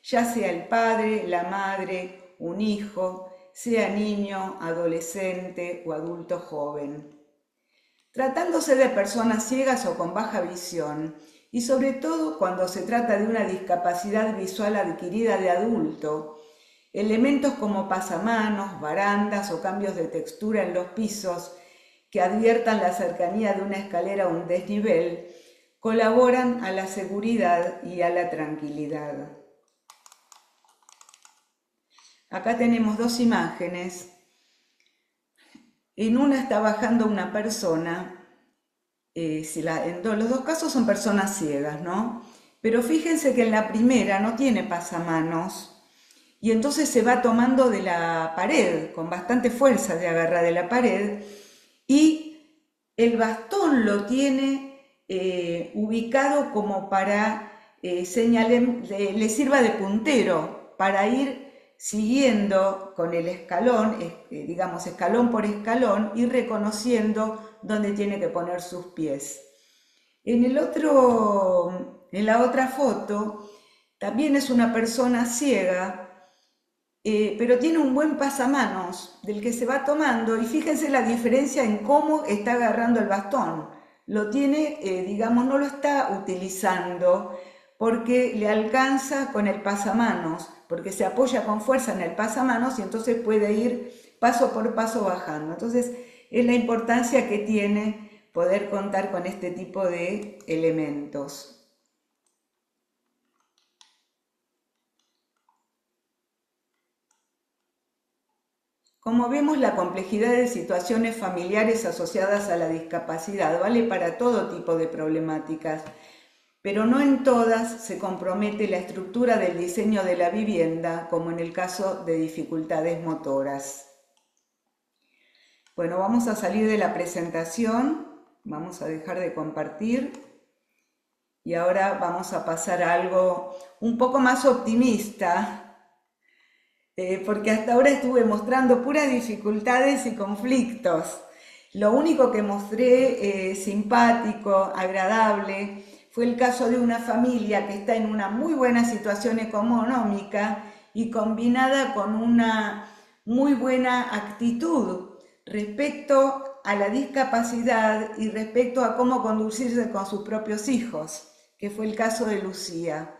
Speaker 2: ya sea el padre, la madre, un hijo, sea niño, adolescente o adulto joven. Tratándose de personas ciegas o con baja visión, y sobre todo cuando se trata de una discapacidad visual adquirida de adulto, elementos como pasamanos, barandas o cambios de textura en los pisos que adviertan la cercanía de una escalera o un desnivel, colaboran a la seguridad y a la tranquilidad. Acá tenemos dos imágenes. En una está bajando una persona. Los dos casos son personas ciegas, ¿no? Pero fíjense que en la primera no tiene pasamanos y entonces se va tomando de la pared, con bastante fuerza de agarrar de la pared, y el bastón lo tiene ubicado como para le sirva de puntero, para ir siguiendo con el escalón, digamos escalón por escalón, y reconociendo dónde tiene que poner sus pies. En la otra foto también es una persona ciega, pero tiene un buen pasamanos del que se va tomando, y fíjense la diferencia en cómo está agarrando el bastón. Lo tiene, digamos, no lo está utilizando porque le alcanza con el pasamanos, porque se apoya con fuerza en el pasamanos y entonces puede ir paso por paso bajando. Entonces es la importancia que tiene poder contar con este tipo de elementos. Como vemos, la complejidad de situaciones familiares asociadas a la discapacidad vale para todo tipo de problemáticas, pero no en todas se compromete la estructura del diseño de la vivienda, como en el caso de dificultades motoras. Bueno, vamos a salir de la presentación, vamos a dejar de compartir y ahora vamos a pasar a algo un poco más optimista, porque hasta ahora estuve mostrando puras dificultades y conflictos. Lo único que mostré simpático, agradable, fue el caso de una familia que está en una muy buena situación económica y combinada con una muy buena actitud respecto a la discapacidad y respecto a cómo conducirse con sus propios hijos, que fue el caso de Lucía.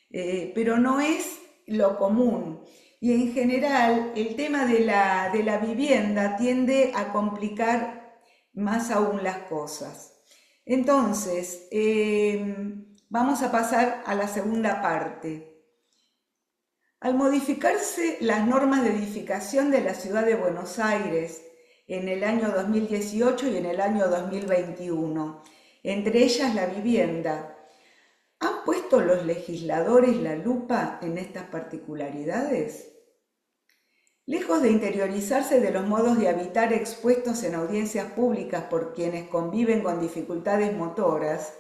Speaker 2: Pero no es lo común. Y en general el tema de la vivienda tiende a complicar más aún las cosas. Entonces, vamos a pasar a la segunda parte. Al modificarse las normas de edificación de la ciudad de Buenos Aires en el año 2018 y en el año 2021, entre ellas la vivienda, ¿han puesto los legisladores la lupa en estas particularidades? Lejos de interiorizarse de los modos de habitar expuestos en audiencias públicas por quienes conviven con dificultades motoras,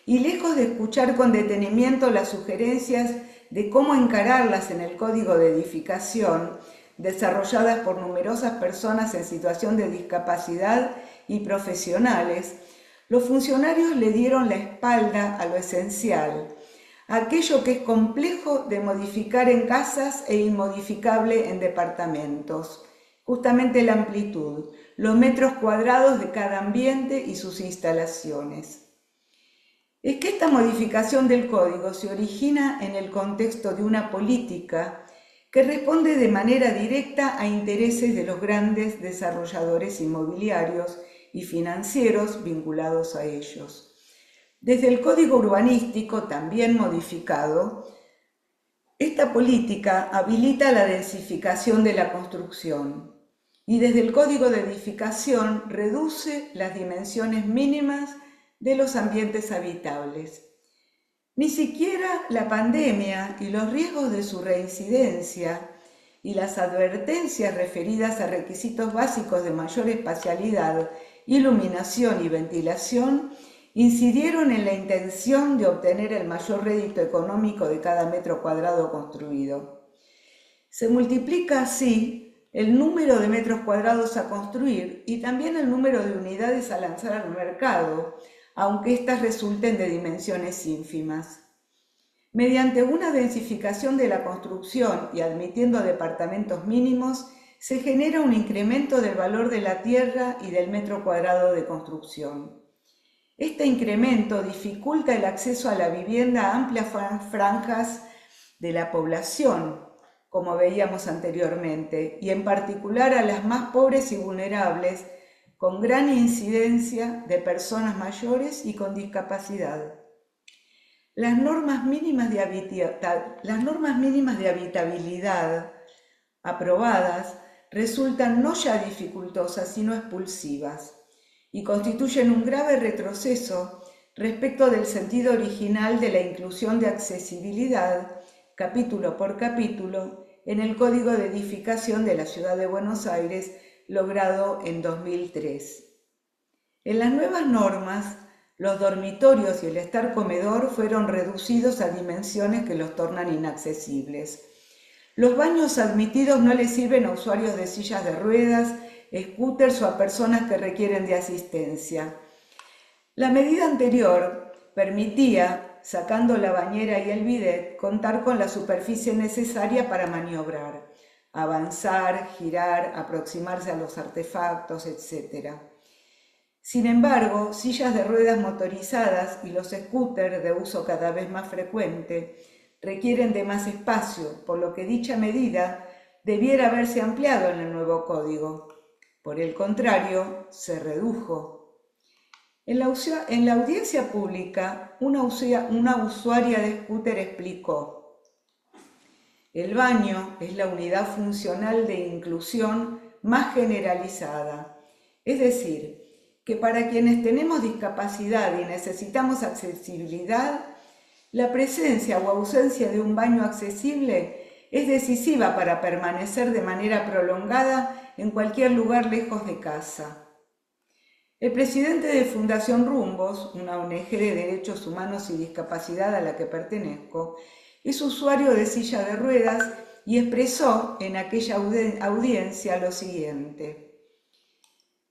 Speaker 2: y lejos de escuchar con detenimiento las sugerencias de cómo encararlas en el Código de Edificación, desarrolladas por numerosas personas en situación de discapacidad y profesionales, los funcionarios le dieron la espalda a lo esencial, aquello que es complejo de modificar en casas e inmodificable en departamentos, justamente la amplitud, los metros cuadrados de cada ambiente y sus instalaciones. Es que esta modificación del código se origina en el contexto de una política que responde de manera directa a intereses de los grandes desarrolladores inmobiliarios y financieros vinculados a ellos. Desde el Código Urbanístico, también modificado, esta política habilita la densificación de la construcción y desde el Código de Edificación reduce las dimensiones mínimas de los ambientes habitables. Ni siquiera la pandemia y los riesgos de su reincidencia y las advertencias referidas a requisitos básicos de mayor espacialidad, iluminación y ventilación incidieron en la intención de obtener el mayor rédito económico de cada metro cuadrado construido. Se multiplica así el número de metros cuadrados a construir y también el número de unidades a lanzar al mercado, aunque éstas resulten de dimensiones ínfimas. Mediante una densificación de la construcción y admitiendo departamentos mínimos, se genera un incremento del valor de la tierra y del metro cuadrado de construcción. Este incremento dificulta el acceso a la vivienda a amplias franjas de la población, como veíamos anteriormente, y en particular a las más pobres y vulnerables, con gran incidencia de personas mayores y con discapacidad. Las normas mínimas de habitabilidad aprobadas resultan no ya dificultosas, sino expulsivas, y constituyen un grave retroceso respecto del sentido original de la inclusión de accesibilidad, capítulo por capítulo, en el Código de Edificación de la Ciudad de Buenos Aires, logrado en 2003. En las nuevas normas, los dormitorios y el estar comedor fueron reducidos a dimensiones que los tornan inaccesibles. Los baños admitidos no les sirven a usuarios de sillas de ruedas, scooters o a personas que requieren de asistencia. La medida anterior permitía, sacando la bañera y el bidet, contar con la superficie necesaria para maniobrar, avanzar, girar, aproximarse a los artefactos, etc. Sin embargo, sillas de ruedas motorizadas y los scooters de uso cada vez más frecuente requieren de más espacio, por lo que dicha medida debiera haberse ampliado en el nuevo código. Por el contrario, se redujo. En la audiencia pública, una usuaria de scooter explicó: el baño es la unidad funcional de inclusión más generalizada, es decir, que para quienes tenemos discapacidad y necesitamos accesibilidad, la presencia o ausencia de un baño accesible es decisiva para permanecer de manera prolongada en cualquier lugar lejos de casa. El presidente de Fundación Rumbos, una ONG de derechos humanos y discapacidad a la que pertenezco, es usuario de silla de ruedas y expresó en aquella audiencia lo siguiente: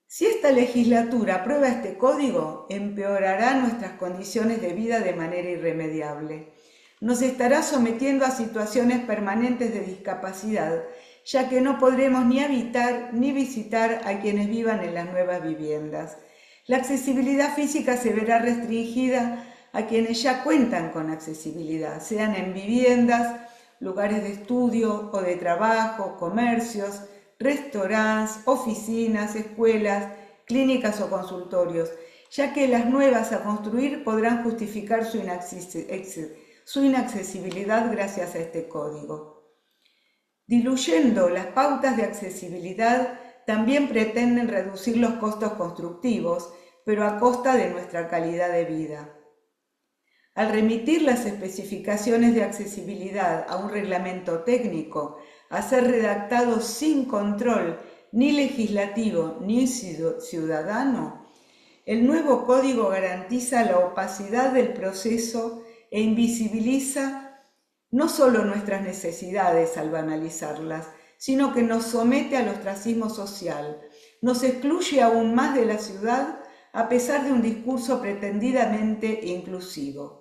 Speaker 2: si esta legislatura aprueba este código, empeorará nuestras condiciones de vida de manera irremediable. Nos estará sometiendo a situaciones permanentes de discapacidad, ya que no podremos ni habitar ni visitar a quienes vivan en las nuevas viviendas. La accesibilidad física se verá restringida a quienes ya cuentan con accesibilidad, sean en viviendas, lugares de estudio o de trabajo, comercios, restaurantes, oficinas, escuelas, clínicas o consultorios, ya que las nuevas a construir podrán justificar su inaccesibilidad gracias a este código. Diluyendo las pautas de accesibilidad, también pretenden reducir los costos constructivos, pero a costa de nuestra calidad de vida. Al remitir las especificaciones de accesibilidad a un reglamento técnico, a ser redactado sin control ni legislativo ni ciudadano, el nuevo código garantiza la opacidad del proceso e invisibiliza no solo nuestras necesidades al banalizarlas, sino que nos somete al ostracismo social, nos excluye aún más de la ciudad a pesar de un discurso pretendidamente inclusivo.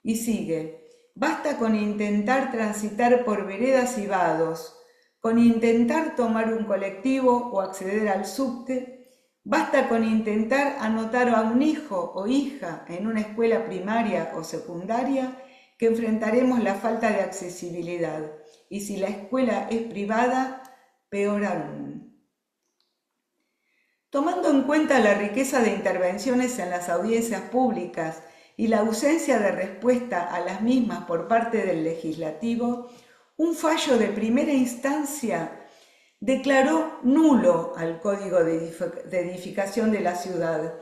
Speaker 2: Y sigue, basta con intentar transitar por veredas y vados, con intentar tomar un colectivo o acceder al subte, basta con intentar anotar a un hijo o hija en una escuela primaria o secundaria que enfrentaremos la falta de accesibilidad. Y si la escuela es privada, peor aún. Tomando en cuenta la riqueza de intervenciones en las audiencias públicas y la ausencia de respuesta a las mismas por parte del legislativo, un fallo de primera instancia declaró nulo al Código de Edificación de la Ciudad,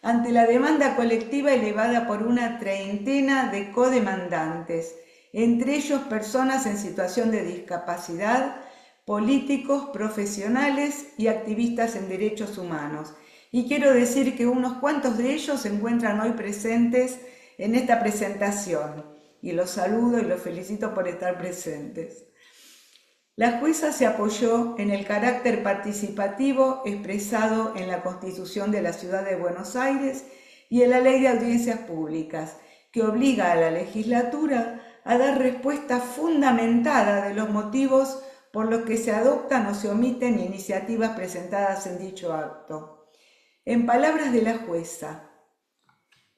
Speaker 2: ante la demanda colectiva elevada por una treintena de codemandantes, entre ellos personas en situación de discapacidad, políticos, profesionales y activistas en derechos humanos. Y quiero decir que unos cuantos de ellos se encuentran hoy presentes en esta presentación, y los saludo y los felicito por estar presentes. La jueza se apoyó en el carácter participativo expresado en la Constitución de la Ciudad de Buenos Aires y en la Ley de Audiencias Públicas, que obliga a la legislatura a dar respuesta fundamentada de los motivos por los que se adoptan o se omiten iniciativas presentadas en dicho acto. En palabras de la jueza,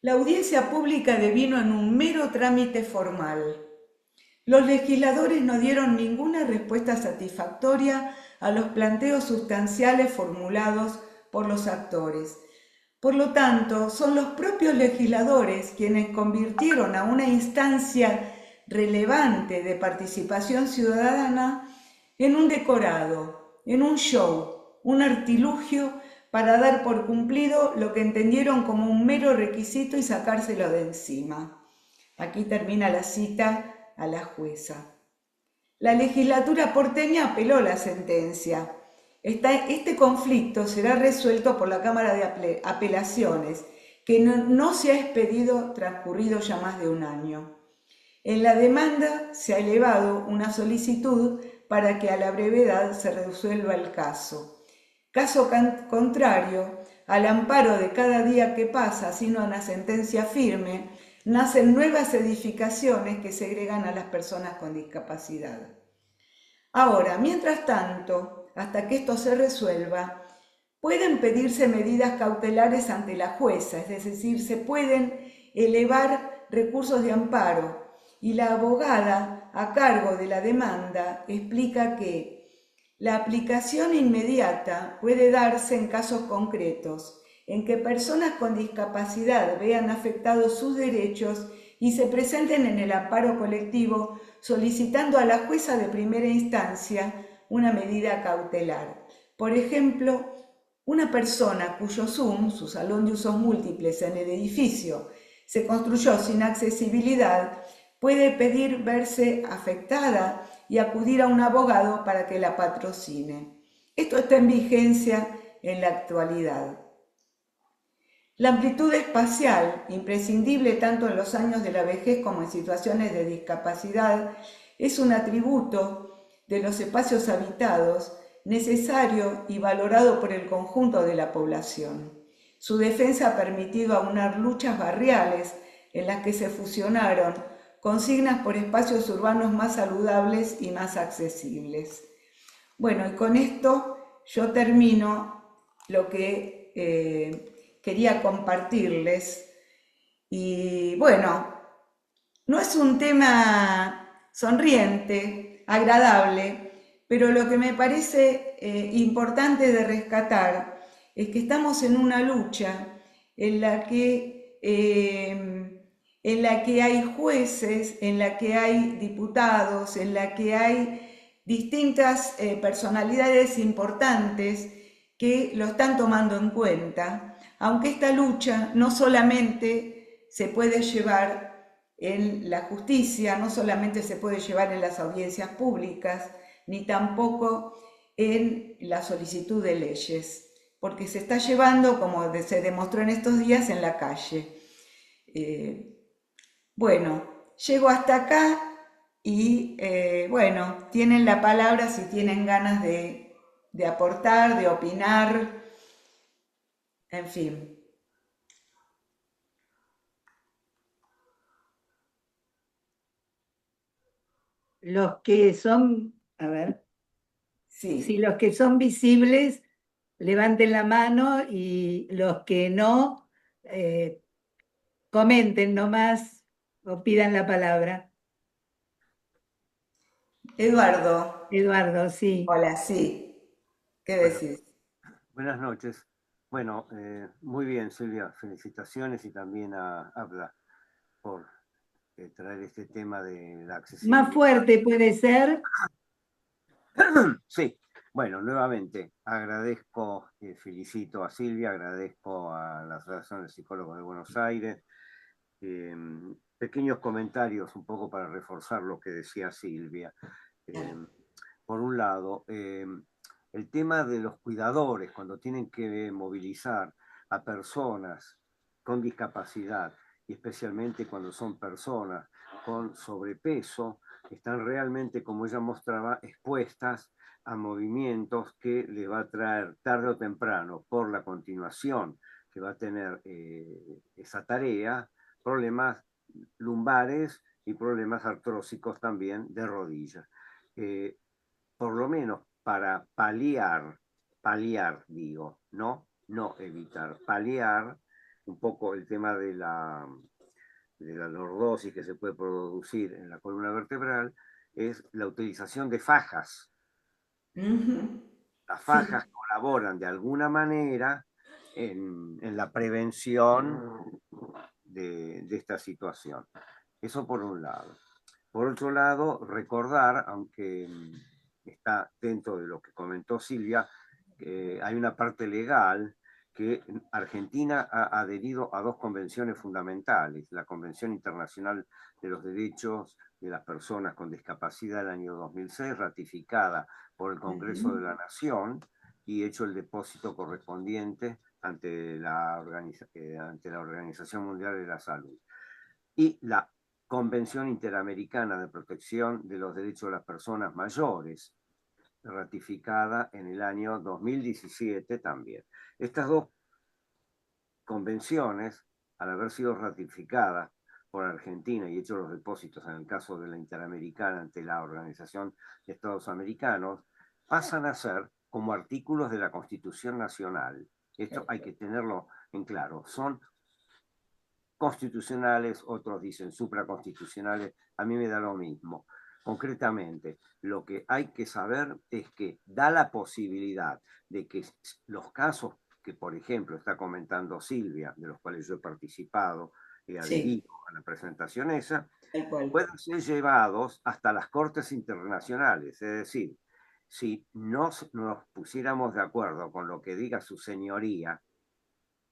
Speaker 2: la audiencia pública devino en un mero trámite formal. Los legisladores no dieron ninguna respuesta satisfactoria a los planteos sustanciales formulados por los actores. Por lo tanto, son los propios legisladores quienes convirtieron a una instancia relevante de participación ciudadana en un decorado, en un show, un artilugio para dar por cumplido lo que entendieron como un mero requisito y sacárselo de encima. Aquí termina la cita a la jueza. La legislatura porteña apeló la sentencia. Este conflicto será resuelto por la Cámara de Apelaciones, que no se ha expedido transcurrido ya más de un año. En la demanda se ha elevado una solicitud para que a la brevedad se resuelva el caso. Caso contrario, al amparo de cada día que pasa sin una sentencia firme, nacen nuevas edificaciones que segregan a las personas con discapacidad. Ahora, mientras tanto, hasta que esto se resuelva, pueden pedirse medidas cautelares ante la jueza, es decir, se pueden elevar recursos de amparo, y la abogada a cargo de la demanda explica que la aplicación inmediata puede darse en casos concretos, en que personas con discapacidad vean afectados sus derechos y se presenten en el amparo colectivo solicitando a la jueza de primera instancia una medida cautelar. Por ejemplo, una persona cuyo SUM, su salón de usos múltiples en el edificio, se construyó sin accesibilidad, puede pedir verse afectada y acudir a un abogado para que la patrocine. Esto está en vigencia en la actualidad. La amplitud espacial, imprescindible tanto en los años de la vejez como en situaciones de discapacidad, es un atributo de los espacios habitados necesario y valorado por el conjunto de la población. Su defensa ha permitido aunar luchas barriales en las que se fusionaron consignas por espacios urbanos más saludables y más accesibles. Bueno, y con esto yo termino lo que quería compartirles. Y bueno, no es un tema sonriente, agradable, pero lo que me parece importante de rescatar es que estamos en una lucha en en la que hay jueces, en la que hay diputados, en la que hay distintas personalidades importantes que lo están tomando en cuenta, aunque esta lucha no solamente se puede llevar en la justicia, no solamente se puede llevar en las audiencias públicas, ni tampoco en la solicitud de leyes, porque se está llevando, como se demostró en estos días, en la calle. Eh, bueno, llego hasta acá y bueno, tienen la palabra si tienen ganas de aportar, de opinar, en fin.
Speaker 1: Los que son, a ver, si
Speaker 2: Sí,
Speaker 1: los que son visibles levanten la mano y los que no, comenten nomás o pidan la palabra.
Speaker 2: Eduardo,
Speaker 1: Eduardo, sí.
Speaker 2: hola, sí, ¿qué
Speaker 3: Bueno,
Speaker 2: decís?
Speaker 3: buenas noches. Bueno, muy bien, Silvia, felicitaciones y también a Abda por traer este tema de la
Speaker 1: Más
Speaker 3: accesibilidad.
Speaker 1: fuerte puede ser.
Speaker 3: Sí, bueno, nuevamente agradezco, felicito a Silvia, agradezco a la Asociación de Psicólogos de Buenos Aires. Eh, Pequeños comentarios un poco para reforzar lo que decía Silvia. Eh, por un lado, el tema de los cuidadores, cuando tienen que movilizar a personas con discapacidad, y especialmente cuando son personas con sobrepeso, están realmente, como ella mostraba, expuestas a movimientos que le va a traer tarde o temprano, por la continuación que va a tener esa tarea, problemas lumbares y problemas artrósicos también de rodillas. Eh, por lo menos para paliar, digo, no evitar, paliar un poco el tema de la lordosis que se puede producir en la columna vertebral, es la utilización de fajas.
Speaker 2: Ujú.
Speaker 3: Las
Speaker 2: Sí,
Speaker 3: fajas colaboran de alguna manera en la prevención de esta situación. Eso por un lado. Por otro lado, recordar, aunque está dentro de lo que comentó Silvia, que hay una parte legal que Argentina ha adherido a dos convenciones fundamentales, la Convención Internacional de los Derechos de las Personas con Discapacidad del año 2006, ratificada por el Congreso de
Speaker 2: ujú.
Speaker 3: la Nación y hecho el depósito correspondiente ante la Organización Mundial de la Salud. Y la Convención Interamericana de Protección de los Derechos de las Personas Mayores, ratificada en el año 2017 también. Estas dos convenciones, al haber sido ratificadas por Argentina y hecho los depósitos en el caso de la Interamericana ante la Organización de Estados Americanos, pasan a ser como artículos de la Constitución Nacional. Esto hay que tenerlo en claro. Son constitucionales, otros dicen supraconstitucionales, a mí me da lo mismo. Concretamente, lo que hay que saber es que da la posibilidad de que los casos que, por ejemplo, está comentando Silvia, de los cuales yo he participado y
Speaker 2: Sí,
Speaker 3: adherido a la presentación esa,
Speaker 2: tal cual.
Speaker 3: pueden ser llevados hasta las Cortes Internacionales. Es decir, si nos pusiéramos de acuerdo con lo que diga su señoría,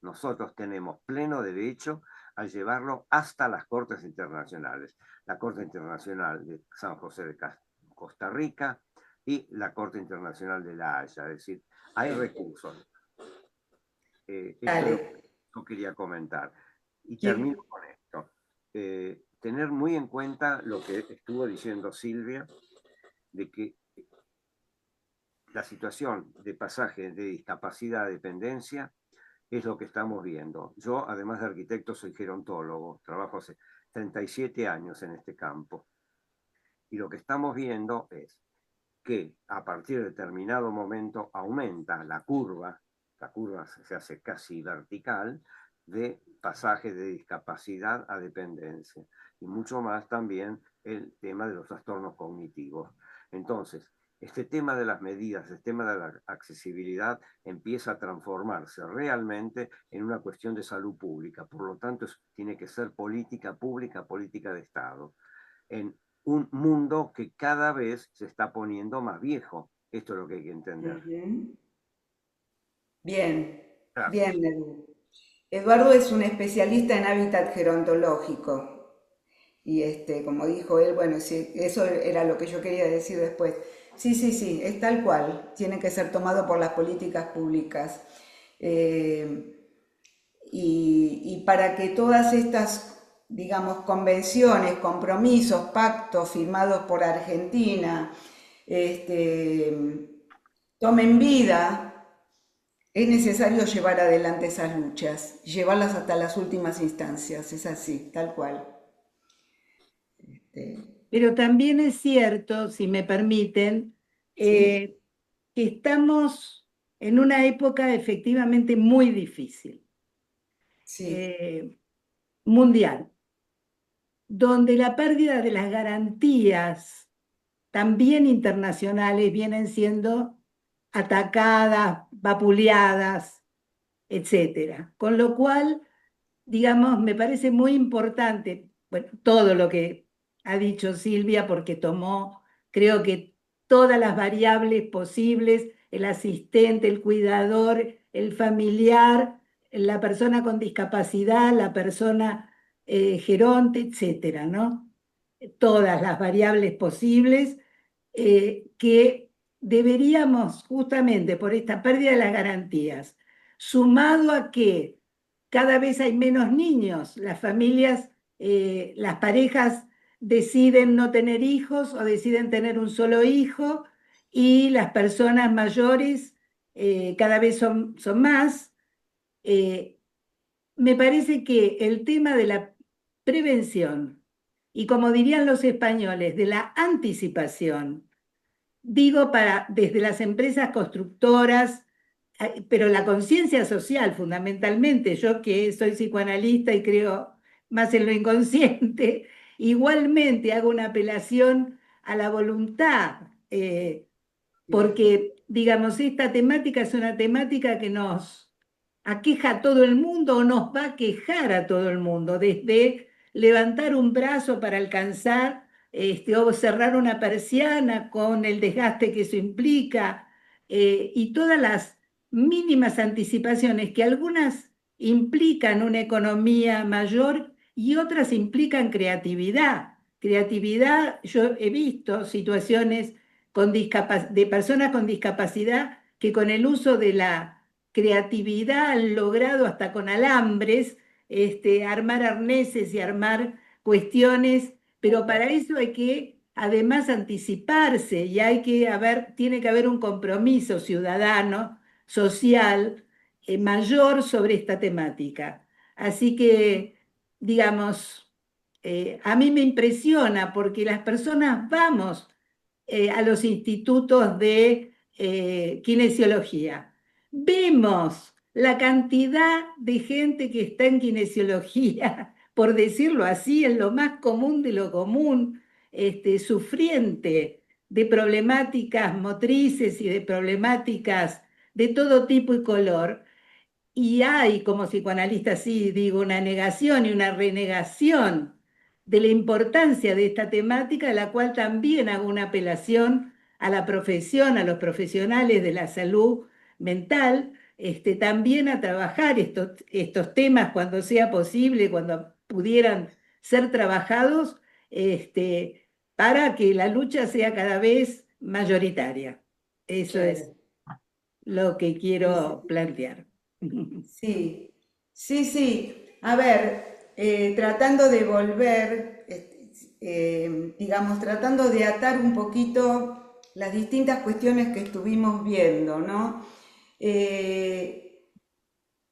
Speaker 3: nosotros tenemos pleno derecho a llevarlo hasta las Cortes Internacionales. La Corte Internacional de San José de Costa Rica y la Corte Internacional de La Haya. Es decir, hay recursos. Esto es
Speaker 2: Dale.
Speaker 3: lo que yo quería comentar. Y
Speaker 2: Quiero-
Speaker 3: termino con esto. Tener muy en cuenta lo que estuvo diciendo Silvia, de que la situación de pasaje de discapacidad a dependencia es lo que estamos viendo. Yo, además de arquitecto, soy gerontólogo, trabajo hace 37 años en este campo. Y lo que estamos viendo es que a partir de determinado momento aumenta la curva se hace casi vertical, de pasaje de discapacidad a dependencia. Y mucho más también el tema de los trastornos cognitivos. Entonces, este tema de las medidas, el tema de la accesibilidad empieza a transformarse realmente en una cuestión de salud pública. Por lo tanto, tiene que ser política pública, política de Estado, en un mundo que cada vez se está poniendo más viejo. Esto es lo que hay que entender.
Speaker 2: Bien,
Speaker 3: Gracias.
Speaker 2: bien, Edu. Eduardo es un especialista en hábitat gerontológico. Y como dijo él, bueno, sí, eso era lo que yo quería decir después. Sí, sí, sí, es tal cual. Tiene que ser tomado por las políticas públicas. Eh, y para que todas estas, digamos, convenciones, compromisos, pactos firmados por Argentina, tomen vida, es necesario llevar adelante esas luchas, llevarlas hasta las últimas instancias, es así, tal cual. Este,
Speaker 1: Pero también es cierto, si me permiten,
Speaker 2: ¿sí?
Speaker 1: que estamos en una época efectivamente muy difícil,
Speaker 2: Sí,
Speaker 1: eh, mundial, donde la pérdida de las garantías, también internacionales, vienen siendo atacadas, vapuleadas, etcétera. Con lo cual, digamos, me parece muy importante, bueno, todo lo que ha dicho Silvia, porque tomó, creo que todas las variables posibles, el asistente, el cuidador, el familiar, la persona con discapacidad, la persona geronte, etcétera, ¿no? Todas las variables posibles que deberíamos, justamente por esta pérdida de las garantías, sumado a que cada vez hay menos niños, las familias, las parejas deciden no tener hijos o deciden tener un solo hijo y las personas mayores cada vez son más. Eh, Me parece que el tema de la prevención y, como dirían los españoles, de la anticipación, digo desde las empresas constructoras, pero la conciencia social fundamentalmente, yo que soy psicoanalista y creo más en lo inconsciente, igualmente hago una apelación a la voluntad, porque, digamos, esta temática es una temática que nos aqueja a todo el mundo o nos va a quejar a todo el mundo, desde levantar un brazo para alcanzar o cerrar una persiana con el desgaste que eso implica, y todas las mínimas anticipaciones que algunas implican una economía mayor y otras implican creatividad. Creatividad, yo he visto situaciones de personas con discapacidad que con el uso de la creatividad han logrado hasta con alambres armar arneses y armar cuestiones, pero para eso hay que además anticiparse y tiene que haber un compromiso ciudadano, social, mayor sobre esta temática. Así que, digamos, a mí me impresiona porque las personas vamos a los institutos de kinesiología. Vemos la cantidad de gente que está en kinesiología, por decirlo así, en lo más común de lo común, sufriente de problemáticas motrices y de problemáticas de todo tipo y color. Y hay, como psicoanalista, sí, digo, una negación y una renegación de la importancia de esta temática, a la cual también hago una apelación a la profesión, a los profesionales de la salud mental, también a trabajar estos temas cuando sea posible, cuando pudieran ser trabajados, para que la lucha sea cada vez mayoritaria. Eso es
Speaker 2: claro.
Speaker 1: lo que
Speaker 2: Sí,
Speaker 1: quiero
Speaker 2: sí.
Speaker 1: plantear.
Speaker 2: Sí, sí, sí. A ver, tratando de volver, digamos, tratando de atar un poquito las distintas cuestiones que estuvimos viendo, ¿no? Eh,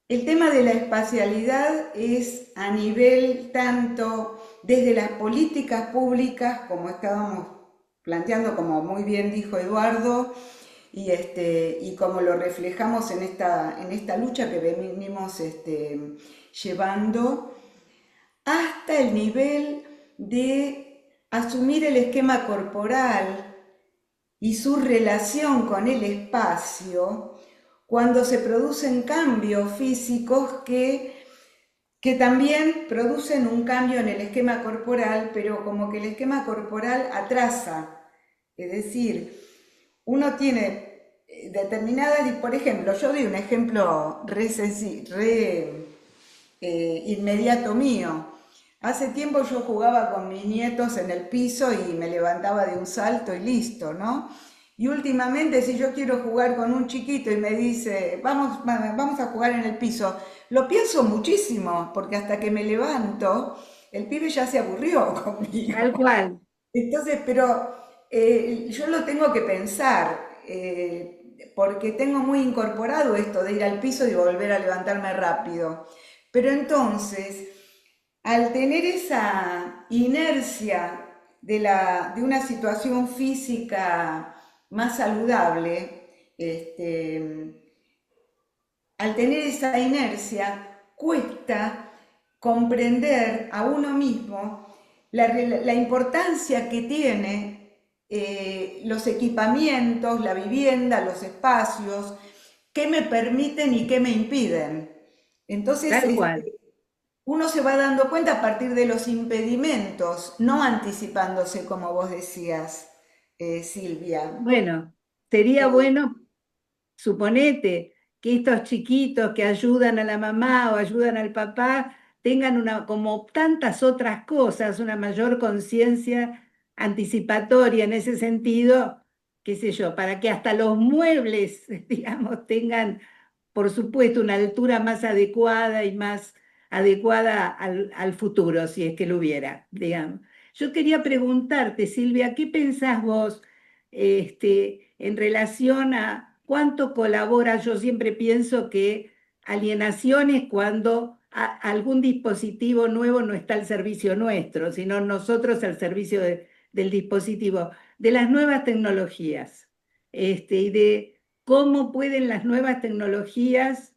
Speaker 2: el tema de la espacialidad es a nivel tanto desde las políticas públicas, como estábamos planteando, como muy bien dijo Eduardo, y como lo reflejamos en esta lucha que venimos llevando, hasta el nivel de asumir el esquema corporal y su relación con el espacio cuando se producen cambios físicos que también producen un cambio en el esquema corporal, pero como que el esquema corporal atrasa. Es decir, uno tiene determinadas, por ejemplo, yo doy un ejemplo inmediato mío. Hace tiempo yo jugaba con mis nietos en el piso y me levantaba de un salto y listo, ¿no? Y últimamente si yo quiero jugar con un chiquito y me dice, vamos a jugar en el piso, lo pienso muchísimo, porque hasta que me levanto, el pibe ya se aburrió
Speaker 1: Tal
Speaker 2: conmigo.
Speaker 1: cual.
Speaker 2: Entonces, pero yo lo tengo que pensar, porque tengo muy incorporado esto de ir al piso y volver a levantarme rápido. Pero entonces, al tener esa inercia de una situación física más saludable, al tener esa inercia, cuesta comprender a uno mismo la importancia que tiene los equipamientos, la vivienda, los espacios, qué me permiten y qué me impiden. Entonces,
Speaker 1: Tal cual.
Speaker 2: uno se va dando cuenta a partir de los impedimentos, no anticipándose, como vos decías, Silvia.
Speaker 1: Bueno, sería bueno, suponete, que estos chiquitos que ayudan a la mamá o ayudan al papá tengan una, como tantas otras cosas, una mayor conciencia anticipatoria en ese sentido, qué sé yo, para que hasta los muebles, digamos, tengan, por supuesto, una altura más adecuada y más adecuada al futuro, si es que lo hubiera, digamos. Yo quería preguntarte, Silvia, ¿qué pensás vos? En relación a cuánto colabora, yo siempre pienso que alienación es cuando algún dispositivo nuevo no está al servicio nuestro, sino nosotros al servicio del dispositivo, de las nuevas tecnologías, y de cómo pueden las nuevas tecnologías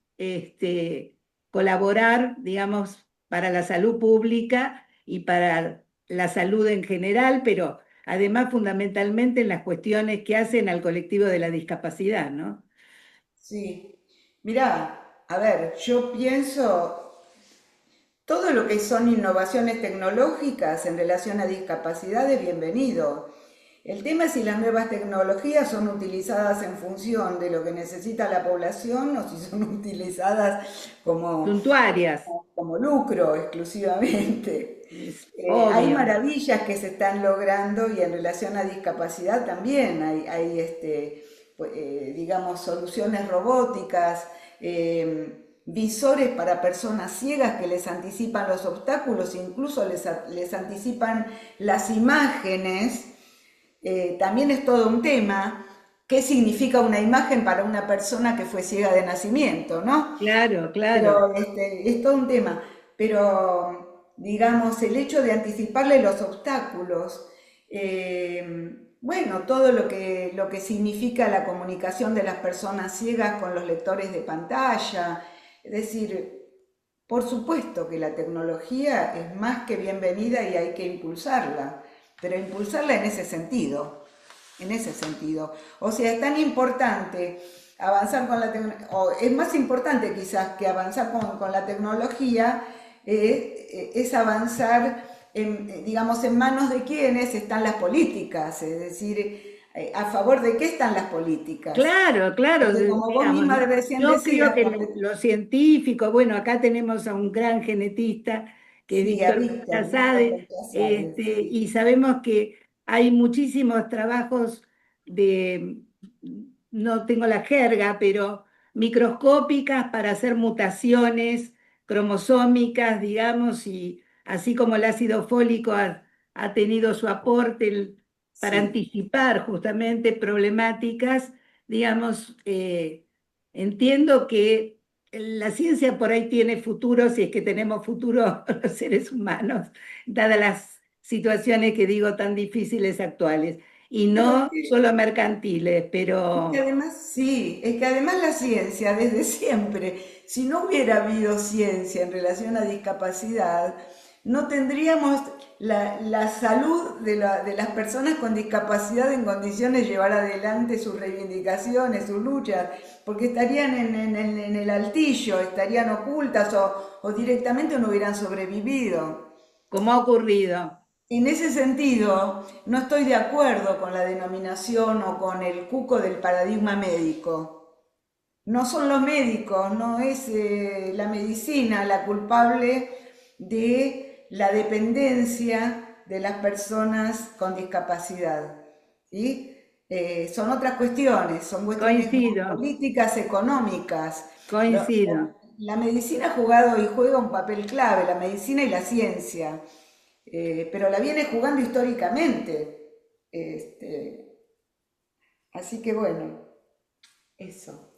Speaker 1: colaborar, digamos, para la salud pública y para la salud en general, pero además fundamentalmente en las cuestiones que hacen al colectivo de la discapacidad, ¿no?
Speaker 2: Sí, mirá, a ver, yo pienso todo lo que son innovaciones tecnológicas en relación a discapacidad es bienvenido. El tema es si las nuevas tecnologías son utilizadas en función de lo que necesita la población o si son utilizadas como,
Speaker 1: Suntuarias,
Speaker 2: como lucro exclusivamente.
Speaker 1: es
Speaker 2: Hay
Speaker 1: obvio.
Speaker 2: maravillas que se están logrando y en relación a discapacidad también hay pues, digamos, soluciones robóticas, visores para personas ciegas que les anticipan los obstáculos, incluso les anticipan las imágenes. También es todo un tema. ¿Qué significa una imagen para una persona que fue ciega de nacimiento, no?
Speaker 1: Claro, claro.
Speaker 2: Pero es todo un tema. Pero, digamos, el hecho de anticiparle los obstáculos, bueno, todo lo que significa la comunicación de las personas ciegas con los lectores de pantalla, es decir, por supuesto que la tecnología es más que bienvenida y hay que impulsarla, pero impulsarla en ese sentido, en ese sentido. O sea, es tan importante avanzar con la tecnología, o es más importante quizás que avanzar con la tecnología, es avanzar, digamos, en manos de quienes están las políticas, es decir, a favor de qué están las políticas.
Speaker 1: Claro, claro,
Speaker 2: Porque como vos
Speaker 1: digamos,
Speaker 2: misma recién
Speaker 1: yo creo
Speaker 2: decías,
Speaker 1: que los científicos, bueno, acá tenemos a un gran genetista que es
Speaker 2: sí, a
Speaker 1: Víctor
Speaker 2: Víctor
Speaker 1: Casade,
Speaker 2: Casales, sí,
Speaker 1: y sabemos que hay muchísimos trabajos de, no tengo la jerga, pero microscópicas para hacer mutaciones cromosómicas, digamos, y así como el ácido fólico ha tenido su aporte para
Speaker 2: sí.
Speaker 1: anticipar justamente problemáticas, digamos, entiendo que la ciencia por ahí tiene futuro, si es que tenemos futuro los seres humanos, dadas las situaciones que digo tan difíciles actuales, y
Speaker 2: Pero
Speaker 1: no solo mercantiles,
Speaker 2: es que
Speaker 1: pero
Speaker 2: además, sí, es que además la ciencia desde siempre, si no hubiera habido ciencia en relación a discapacidad, no tendríamos la salud de las personas con discapacidad en condiciones de llevar adelante sus reivindicaciones, sus luchas, porque estarían en el altillo, estarían ocultas o directamente no hubieran sobrevivido.
Speaker 1: como ha ocurrido.
Speaker 2: En ese sentido, no estoy de acuerdo con la denominación o con el cuco del paradigma médico. No son los médicos, no es la medicina la culpable de la dependencia de las personas con discapacidad. ¿Sí? Son otras cuestiones, son cuestiones
Speaker 1: Coincido,
Speaker 2: políticas, económicas.
Speaker 1: coincido.
Speaker 2: La medicina ha jugado y juega un papel clave, la medicina y la ciencia, pero la viene jugando históricamente. Este, así que bueno, eso.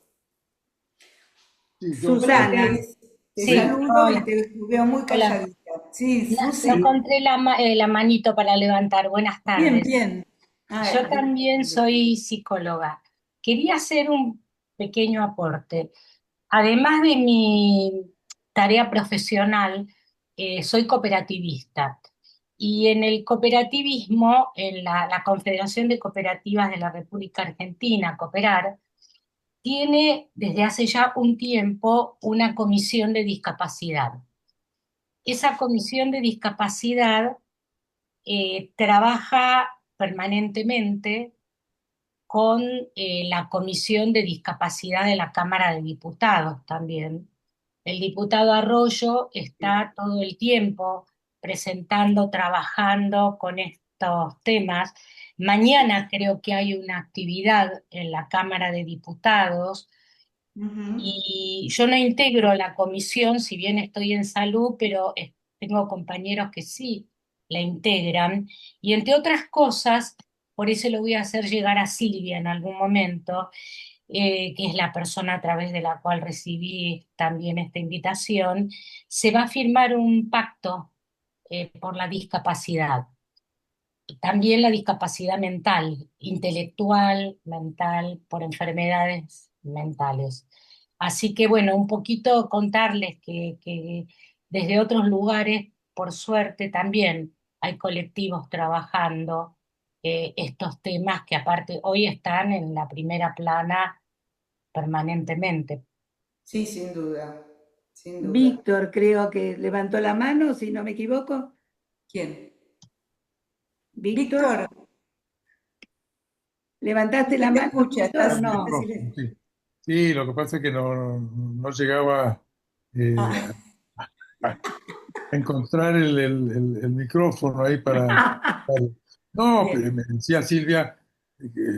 Speaker 4: Sí,
Speaker 2: Hola
Speaker 1: Susana,
Speaker 2: Grace, te
Speaker 5: Sí,
Speaker 2: saludo y
Speaker 5: hola,
Speaker 2: te veo muy
Speaker 5: hola.
Speaker 2: calladita. Sí,
Speaker 5: No
Speaker 2: Susi.
Speaker 5: encontré la manito para levantar. Buenas
Speaker 2: Bien,
Speaker 5: tardes.
Speaker 2: bien. Ah,
Speaker 5: Yo también soy psicóloga. Quería hacer un pequeño aporte. Además de mi tarea profesional, soy cooperativista. Y en el cooperativismo, en la Confederación de Cooperativas de la República Argentina, Cooperar, tiene desde hace ya un tiempo una comisión de discapacidad. Esa comisión de discapacidad trabaja permanentemente con la Comisión de Discapacidad de la Cámara de Diputados también. El diputado Arroyo está todo el tiempo presentando, trabajando con estos temas. Mañana creo que hay una actividad en la Cámara de Diputados
Speaker 2: ujú.
Speaker 5: y yo no integro la comisión, si bien estoy en salud, pero tengo compañeros que sí la integran. Y entre otras cosas, por eso lo voy a hacer llegar a Silvia en algún momento, que es la persona a través de la cual recibí también esta invitación, se va a firmar un pacto por la discapacidad. También la discapacidad mental, intelectual, mental, por enfermedades mentales. Así que bueno, un poquito contarles que desde otros lugares, por suerte, también hay colectivos trabajando estos temas que aparte hoy están en la primera plana permanentemente.
Speaker 2: Sí, sin duda, sin duda.
Speaker 1: Víctor creo que levantó la mano, si no me equivoco.
Speaker 2: ¿Quién?
Speaker 1: Víctor,
Speaker 2: Víctor,
Speaker 1: ¿levantaste
Speaker 2: no se
Speaker 1: la
Speaker 2: te
Speaker 1: mano,
Speaker 2: escucha,
Speaker 1: Víctor, o
Speaker 4: el
Speaker 2: estás en
Speaker 1: no?
Speaker 4: micrófono,
Speaker 2: silencio.
Speaker 4: sí. Sí, lo que pasa es que no llegaba
Speaker 2: Ah,
Speaker 4: a encontrar el micrófono ahí para... No,
Speaker 2: bien.
Speaker 4: me decía Silvia,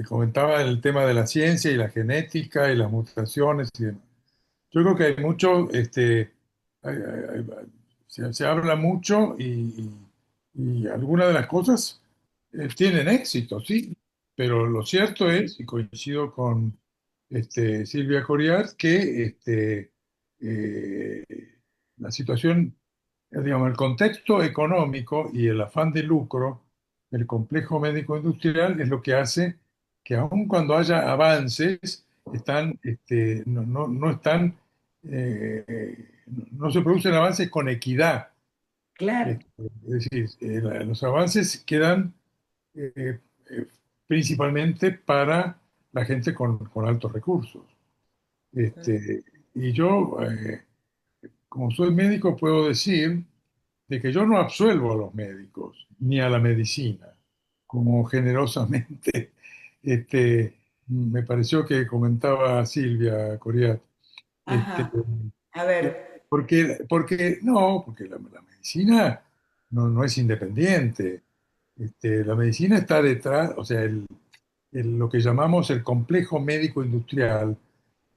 Speaker 4: comentaba el tema de la ciencia y la genética y las mutaciones y demás. Yo creo que hay mucho, se habla mucho y algunas de las cosas tienen éxito, sí, pero lo cierto es, y coincido con Silvia Coriat, que eh, la situación, digamos, el contexto económico y el afán de lucro del complejo médico industrial es lo que hace que aun cuando haya avances, no están, no se producen avances con equidad.
Speaker 1: Claro,
Speaker 4: Es decir, los avances quedan eh, eh, principalmente para la gente con altos recursos. Este, y yo, como soy médico, puedo decir de que yo no absuelvo a los médicos ni a la medicina, como generosamente me pareció que comentaba Silvia Coriat. Este,
Speaker 2: Ajá. A ver.
Speaker 4: porque la medicina no es independiente. La medicina está detrás, o sea, lo que llamamos el complejo médico industrial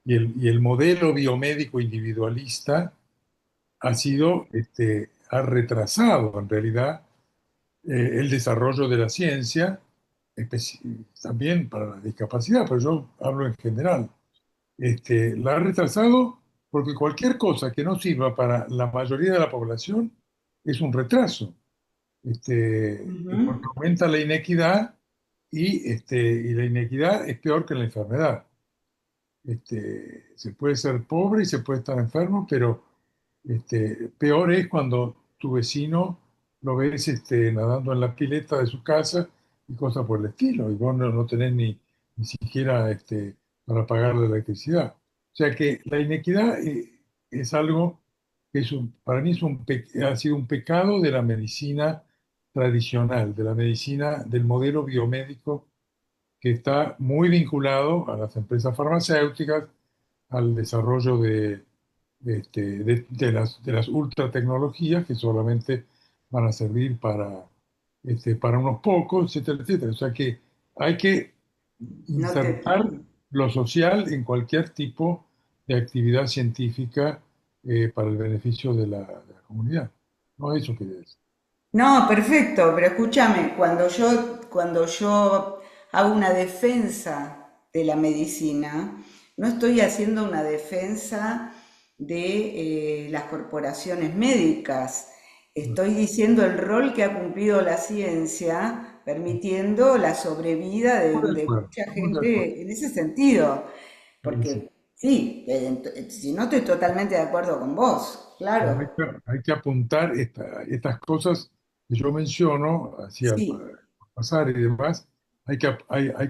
Speaker 4: y el modelo biomédico individualista ha retrasado en realidad el desarrollo de la ciencia, también para la discapacidad, pero yo hablo en general. La ha retrasado porque cualquier cosa que no sirva para la mayoría de la población es un retraso, porque
Speaker 2: Ujú.
Speaker 4: aumenta la inequidad y la inequidad es peor que la enfermedad. Se puede ser pobre y se puede estar enfermo, pero peor es cuando tu vecino lo ves nadando en la pileta de su casa y cosas por el estilo, y vos no tenés ni siquiera para pagar la electricidad. O sea que la inequidad es algo que para mí ha sido un pecado de la medicina tradicional, de la medicina del modelo biomédico que está muy vinculado a las empresas farmacéuticas, al desarrollo de las ultratecnologías que solamente van a servir para unos pocos, etcétera, etcétera. O sea que hay que
Speaker 2: No te...
Speaker 4: insertar lo social en cualquier tipo de actividad científica para el beneficio de la comunidad. No, eso quería decir.
Speaker 2: No, perfecto, pero escúchame, cuando yo hago una defensa de la medicina, no estoy haciendo una defensa de las corporaciones médicas, estoy diciendo el rol que ha cumplido la ciencia, permitiendo la sobrevida
Speaker 4: Estamos de
Speaker 2: de
Speaker 4: acuerdo,
Speaker 2: mucha
Speaker 4: estamos de acuerdo.
Speaker 2: gente en ese sentido,
Speaker 4: Sí, sí.
Speaker 2: porque sí, si no estoy totalmente de acuerdo con vos,
Speaker 4: Pero
Speaker 2: claro,
Speaker 4: hay que apuntar estas cosas que yo menciono, así al
Speaker 2: sí.
Speaker 4: pasar y demás, hay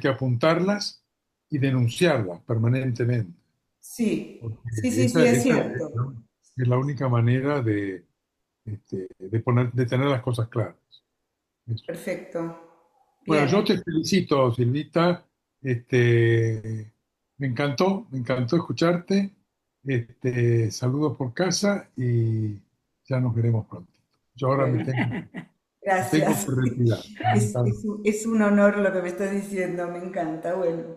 Speaker 4: que apuntarlas y denunciarlas permanentemente,
Speaker 2: Sí,
Speaker 4: porque
Speaker 2: sí, sí, sí,
Speaker 4: esa,
Speaker 2: es
Speaker 4: esa
Speaker 2: cierto.
Speaker 4: es la única manera de tener las cosas claras. Eso.
Speaker 2: Perfecto.
Speaker 4: Bueno, yo
Speaker 2: Bien.
Speaker 4: te felicito, Silvita. Me encantó escucharte. Saludos por casa y ya nos veremos pronto. Yo ahora me
Speaker 2: Bueno,
Speaker 4: tengo
Speaker 2: gracias.
Speaker 4: que retirar.
Speaker 2: Es un honor lo que me estás diciendo, me encanta. Bueno,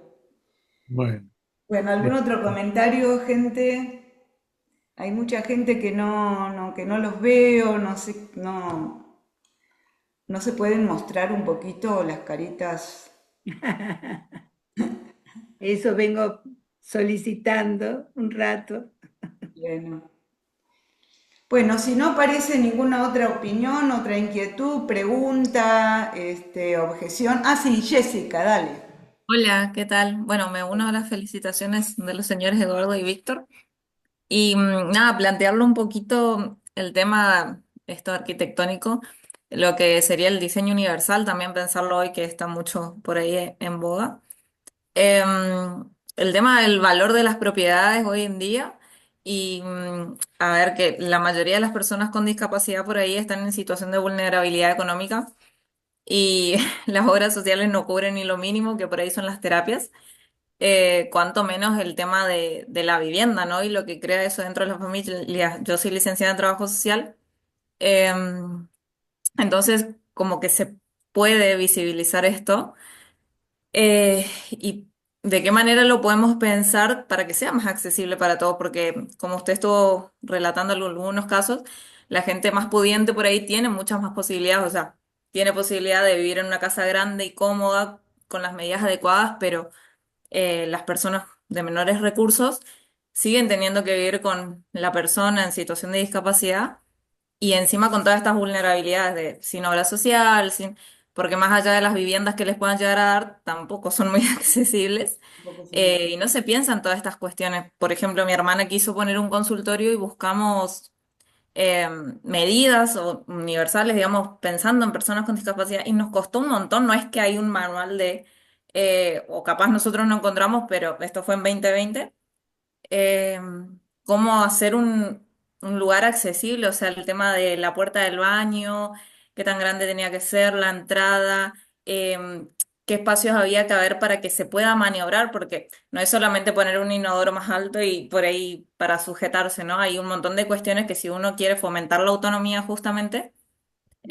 Speaker 4: Bueno,
Speaker 2: bueno, ¿algún
Speaker 4: eh,
Speaker 2: otro comentario, gente? Hay mucha gente que que no los veo, no se pueden mostrar un poquito las caritas.
Speaker 1: Eso vengo solicitando un rato.
Speaker 2: Bueno. Bueno, si no aparece ninguna otra opinión, otra inquietud, pregunta, objeción. Ah, sí, Jessica, dale.
Speaker 6: Hola, ¿qué tal? Bueno, me uno a las felicitaciones de los señores Eduardo y Víctor. Y nada, plantearlo un poquito el tema esto arquitectónico, lo que sería el diseño universal, también pensarlo hoy que está mucho por ahí en boga. El tema del valor de las propiedades hoy en día y a ver que la mayoría de las personas con discapacidad por ahí están en situación de vulnerabilidad económica y las obras sociales no cubren ni lo mínimo, que por ahí son las terapias, cuanto menos el tema de la vivienda, ¿no? Y lo que crea eso dentro de la familia. Yo soy licenciada en trabajo social, eh, entonces como que se puede visibilizar esto, y de qué manera lo podemos pensar para que sea más accesible para todos, porque como usted estuvo relatando algunos casos, la gente más pudiente por ahí tiene muchas más posibilidades, o sea, tiene posibilidad de vivir en una casa grande y cómoda con las medidas adecuadas, pero las personas de menores recursos siguen teniendo que vivir con la persona en situación de discapacidad y encima con todas estas vulnerabilidades de sin obra social, porque más allá de las viviendas que les puedan llegar a dar, tampoco son muy accesibles.
Speaker 2: Tampoco son-
Speaker 6: Y no se piensan todas estas cuestiones. Por ejemplo, mi hermana quiso poner un consultorio y buscamos eh, medidas o universales, digamos, pensando en personas con discapacidad, y nos costó un montón. No es que hay un manual o capaz nosotros no encontramos, pero esto fue en 2020, eh, cómo hacer un lugar accesible, o sea, el tema de la puerta del baño, qué tan grande tenía que ser, la entrada, qué espacios había que haber para que se pueda maniobrar, porque no es solamente poner un inodoro más alto y por ahí para sujetarse, ¿no? Hay un montón de cuestiones que si uno quiere fomentar la autonomía justamente,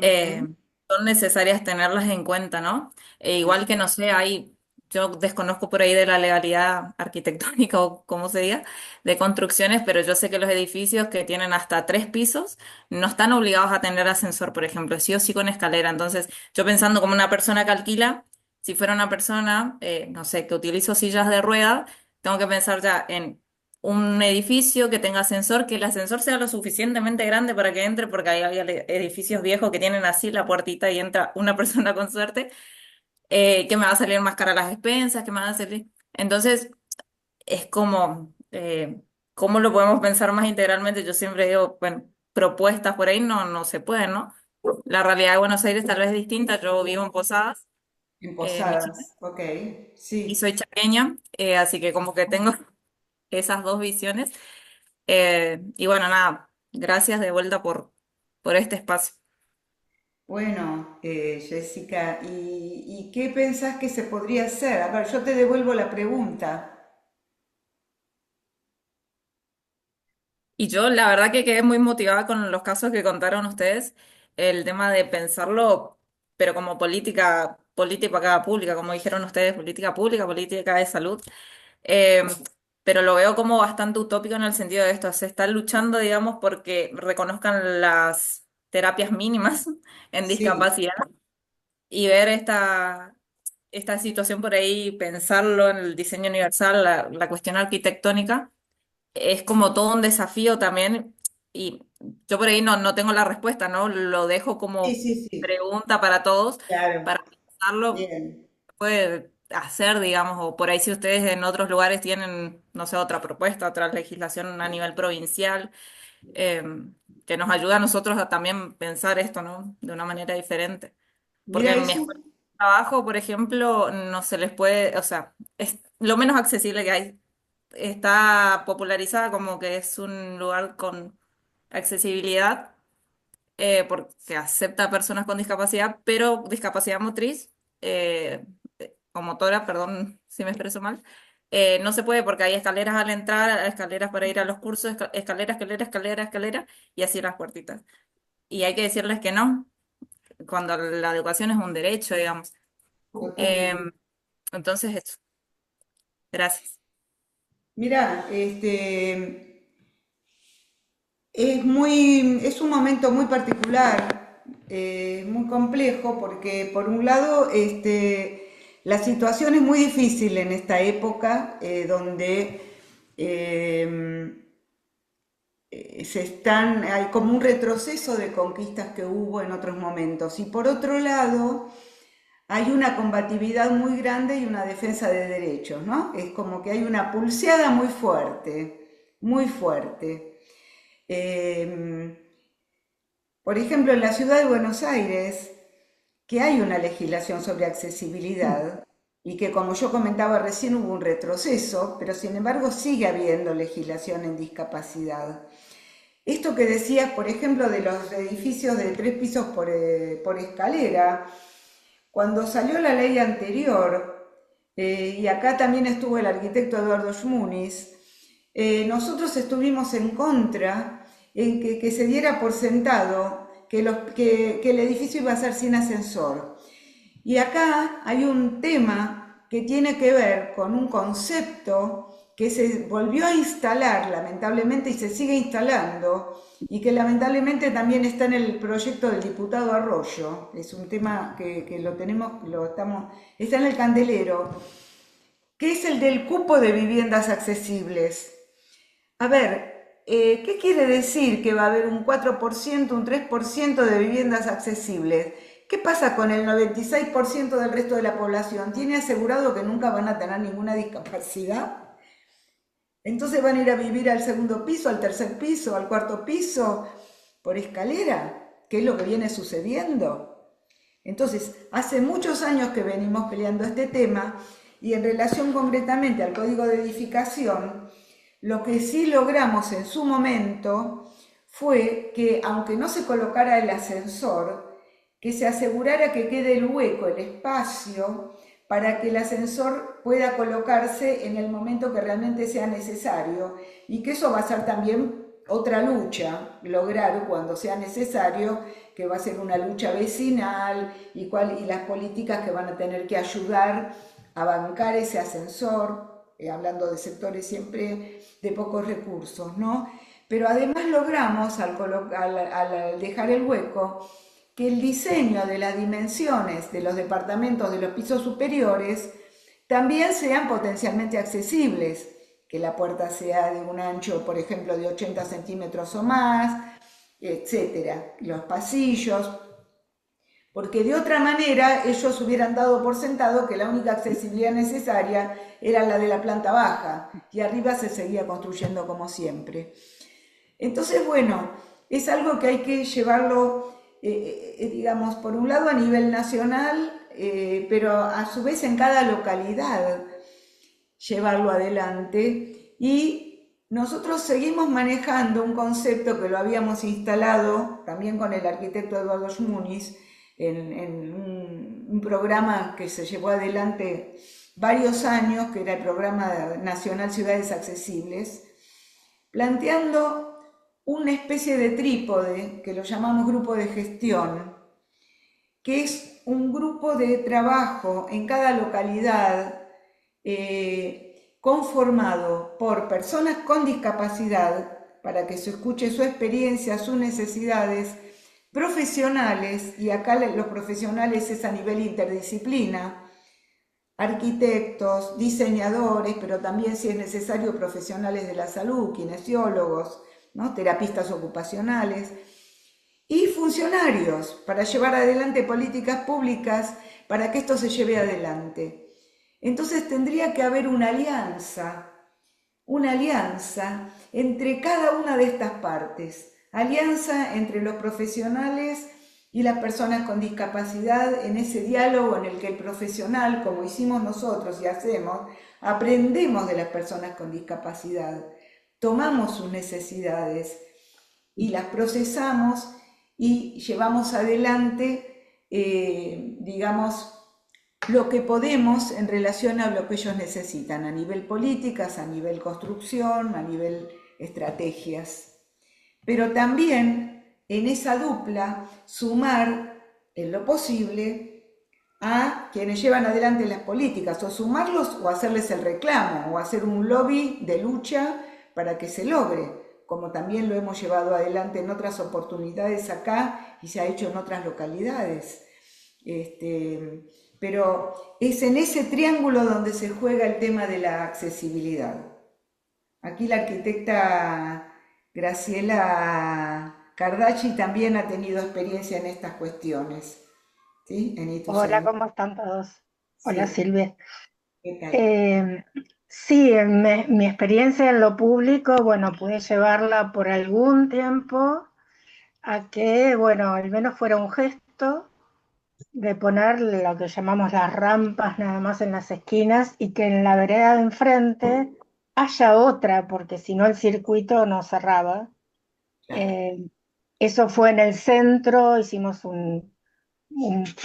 Speaker 6: eh,
Speaker 2: Ujú.
Speaker 6: son necesarias tenerlas en cuenta, ¿no? Igual que no sé, yo desconozco por ahí de la legalidad arquitectónica o como se diga, de construcciones, pero yo sé que los edificios que tienen hasta 3 pisos no están obligados a tener ascensor, por ejemplo, sí o sí con escalera. Entonces, yo pensando como una persona que alquila, si fuera una persona, no sé, que utilizo sillas de rueda, tengo que pensar ya en un edificio que tenga ascensor, que el ascensor sea lo suficientemente grande para que entre, porque hay edificios viejos que tienen así la puertita y entra una persona con suerte, que me va a salir más cara las expensas, que me va a salir. Entonces, es como, ¿cómo lo podemos pensar más integralmente? Yo siempre digo, bueno, propuestas por ahí no se pueden, ¿no? La realidad de Buenos Aires tal vez es distinta. Yo vivo en Posadas,
Speaker 2: En
Speaker 6: Michigan,
Speaker 2: Posadas, ok,
Speaker 6: y
Speaker 2: sí.
Speaker 6: soy chaqueña, así que como que tengo esas dos visiones. Y bueno, nada, gracias de vuelta por este espacio.
Speaker 2: Bueno, Jessica, y qué pensás que se podría hacer? A ver, yo te devuelvo la pregunta.
Speaker 6: Y yo la verdad que quedé muy motivada con los casos que contaron ustedes, el tema de pensarlo, pero como política pública, como dijeron ustedes, política pública, política de salud. Eh, pero lo veo como bastante utópico en el sentido de esto. Se está luchando, digamos, porque reconozcan las terapias mínimas en
Speaker 2: Sí,
Speaker 6: discapacidad y ver esta situación por ahí, pensarlo en el diseño universal, la cuestión arquitectónica, es como todo un desafío también. Y yo por ahí no tengo la respuesta, ¿no? Lo dejo
Speaker 2: sí,
Speaker 6: como
Speaker 2: sí, sí,
Speaker 6: pregunta para todos,
Speaker 2: claro,
Speaker 6: para pensarlo
Speaker 2: bien.
Speaker 6: puede hacer, digamos, o por ahí si ustedes en otros lugares tienen, no sé, otra propuesta, otra legislación a nivel provincial, eh, que nos ayuda a nosotros a también pensar esto, ¿no? De una manera diferente. Porque
Speaker 2: Mira,
Speaker 6: en mi
Speaker 2: eso,
Speaker 6: escuela de trabajo, por ejemplo, no se les puede, o sea, es lo menos accesible que hay. Está popularizada como que es un lugar con accesibilidad porque acepta a personas con discapacidad, pero discapacidad motriz eh, o motora, perdón si me expreso mal, no se puede porque hay escaleras al entrar, escaleras para ir a los cursos, escalera, escalera, escalera, escalera, y así las puertitas. Y hay que decirles que no, cuando la educación es un derecho, digamos. Eh,
Speaker 2: totalmente.
Speaker 6: entonces, eso. Gracias.
Speaker 2: Mira, es un momento muy particular, muy complejo, porque por un lado, la situación es muy difícil en esta época, donde eh, hay como un retroceso de conquistas que hubo en otros momentos. Y por otro lado, hay una combatividad muy grande y una defensa de derechos, ¿no? Es como que hay una pulseada muy fuerte, muy fuerte. Eh, por ejemplo, en la ciudad de Buenos Aires, que hay una legislación sobre accesibilidad y que, como yo comentaba recién, hubo un retroceso, pero sin embargo sigue habiendo legislación en discapacidad. Esto que decías, por ejemplo, de los edificios de 3 pisos por escalera, cuando salió la ley anterior, y acá también estuvo el arquitecto Eduardo Schmunis, nosotros estuvimos en contra en que se diera por sentado que el edificio iba a ser sin ascensor. Y acá hay un tema que tiene que ver con un concepto que se volvió a instalar lamentablemente y se sigue instalando y que lamentablemente también está en el proyecto del diputado Arroyo. Es un tema que lo tenemos, está en el candelero, que es el del cupo de viviendas accesibles. A ver, ¿qué quiere decir que va a haber un 4%, un 3% de viviendas accesibles? ¿Qué pasa con el 96% del resto de la población? ¿Tiene asegurado que nunca van a tener ninguna discapacidad? Entonces van a ir a vivir al segundo piso, al tercer piso, al cuarto piso, por escalera, que es lo que viene sucediendo. Entonces, hace muchos años que venimos peleando este tema y en relación concretamente al código de edificación, lo que sí logramos en su momento fue que, aunque no se colocara el ascensor, que se asegurara que quede el hueco, el espacio, para que el ascensor pueda colocarse en el momento que realmente sea necesario y que eso va a ser también otra lucha, lograr cuando sea necesario, que va a ser una lucha vecinal y las políticas que van a tener que ayudar a bancar ese ascensor, hablando de sectores siempre de pocos recursos, ¿no? Pero además logramos, al dejar el hueco, que el diseño de las dimensiones de los departamentos de los pisos superiores también sean potencialmente accesibles, que la puerta sea de un ancho, por ejemplo, de 80 centímetros o más, etcétera, los pasillos, porque de otra manera ellos hubieran dado por sentado que la única accesibilidad necesaria era la de la planta baja y arriba se seguía construyendo como siempre. Entonces, bueno, es algo que hay que llevarlo digamos, por un lado a nivel nacional, pero a su vez en cada localidad llevarlo adelante. Y nosotros seguimos manejando un concepto que lo habíamos instalado también con el arquitecto Eduardo Schmunis en un programa que se llevó adelante varios años, que era el Programa Nacional Ciudades Accesibles, planteando una especie de trípode que lo llamamos grupo de gestión, que es un grupo de trabajo en cada localidad conformado por personas con discapacidad, para que se escuche su experiencia, sus necesidades, profesionales, y acá los profesionales es a nivel interdisciplina, arquitectos, diseñadores, pero también, si es necesario, profesionales de la salud, kinesiólogos, ¿no? Terapistas ocupacionales, y funcionarios para llevar adelante políticas públicas para que esto se lleve adelante. Entonces tendría que haber una alianza entre cada una de estas partes, alianza entre los profesionales y las personas con discapacidad, en ese diálogo en el que el profesional, como hicimos nosotros y hacemos, aprendemos de las personas con discapacidad, tomamos sus necesidades y las procesamos y llevamos adelante, digamos, lo que podemos en relación a lo que ellos necesitan, a nivel políticas, a nivel construcción, a nivel estrategias. Pero también en esa dupla sumar en lo posible a quienes llevan adelante las políticas, o sumarlos o hacerles el reclamo, o hacer un lobby de lucha para que se logre, como también lo hemos llevado adelante en otras oportunidades acá y se ha hecho en otras localidades. Pero es en ese triángulo donde se juega el tema de la accesibilidad. Aquí la arquitecta Graciela Cardachi también ha tenido experiencia en estas cuestiones, ¿sí? En
Speaker 7: Hola,
Speaker 2: Ituzaingó.
Speaker 7: ¿cómo están todos? Hola,
Speaker 2: Sí,
Speaker 7: Silvia.
Speaker 2: ¿qué tal?
Speaker 7: Sí, mi experiencia en lo público, bueno, pude llevarla por algún tiempo a que, bueno, al menos fuera un gesto de poner lo que llamamos las rampas nada más en las esquinas y que en la vereda de enfrente haya otra, porque si no el circuito no cerraba.
Speaker 2: Claro.
Speaker 7: Eso fue en el centro, hicimos un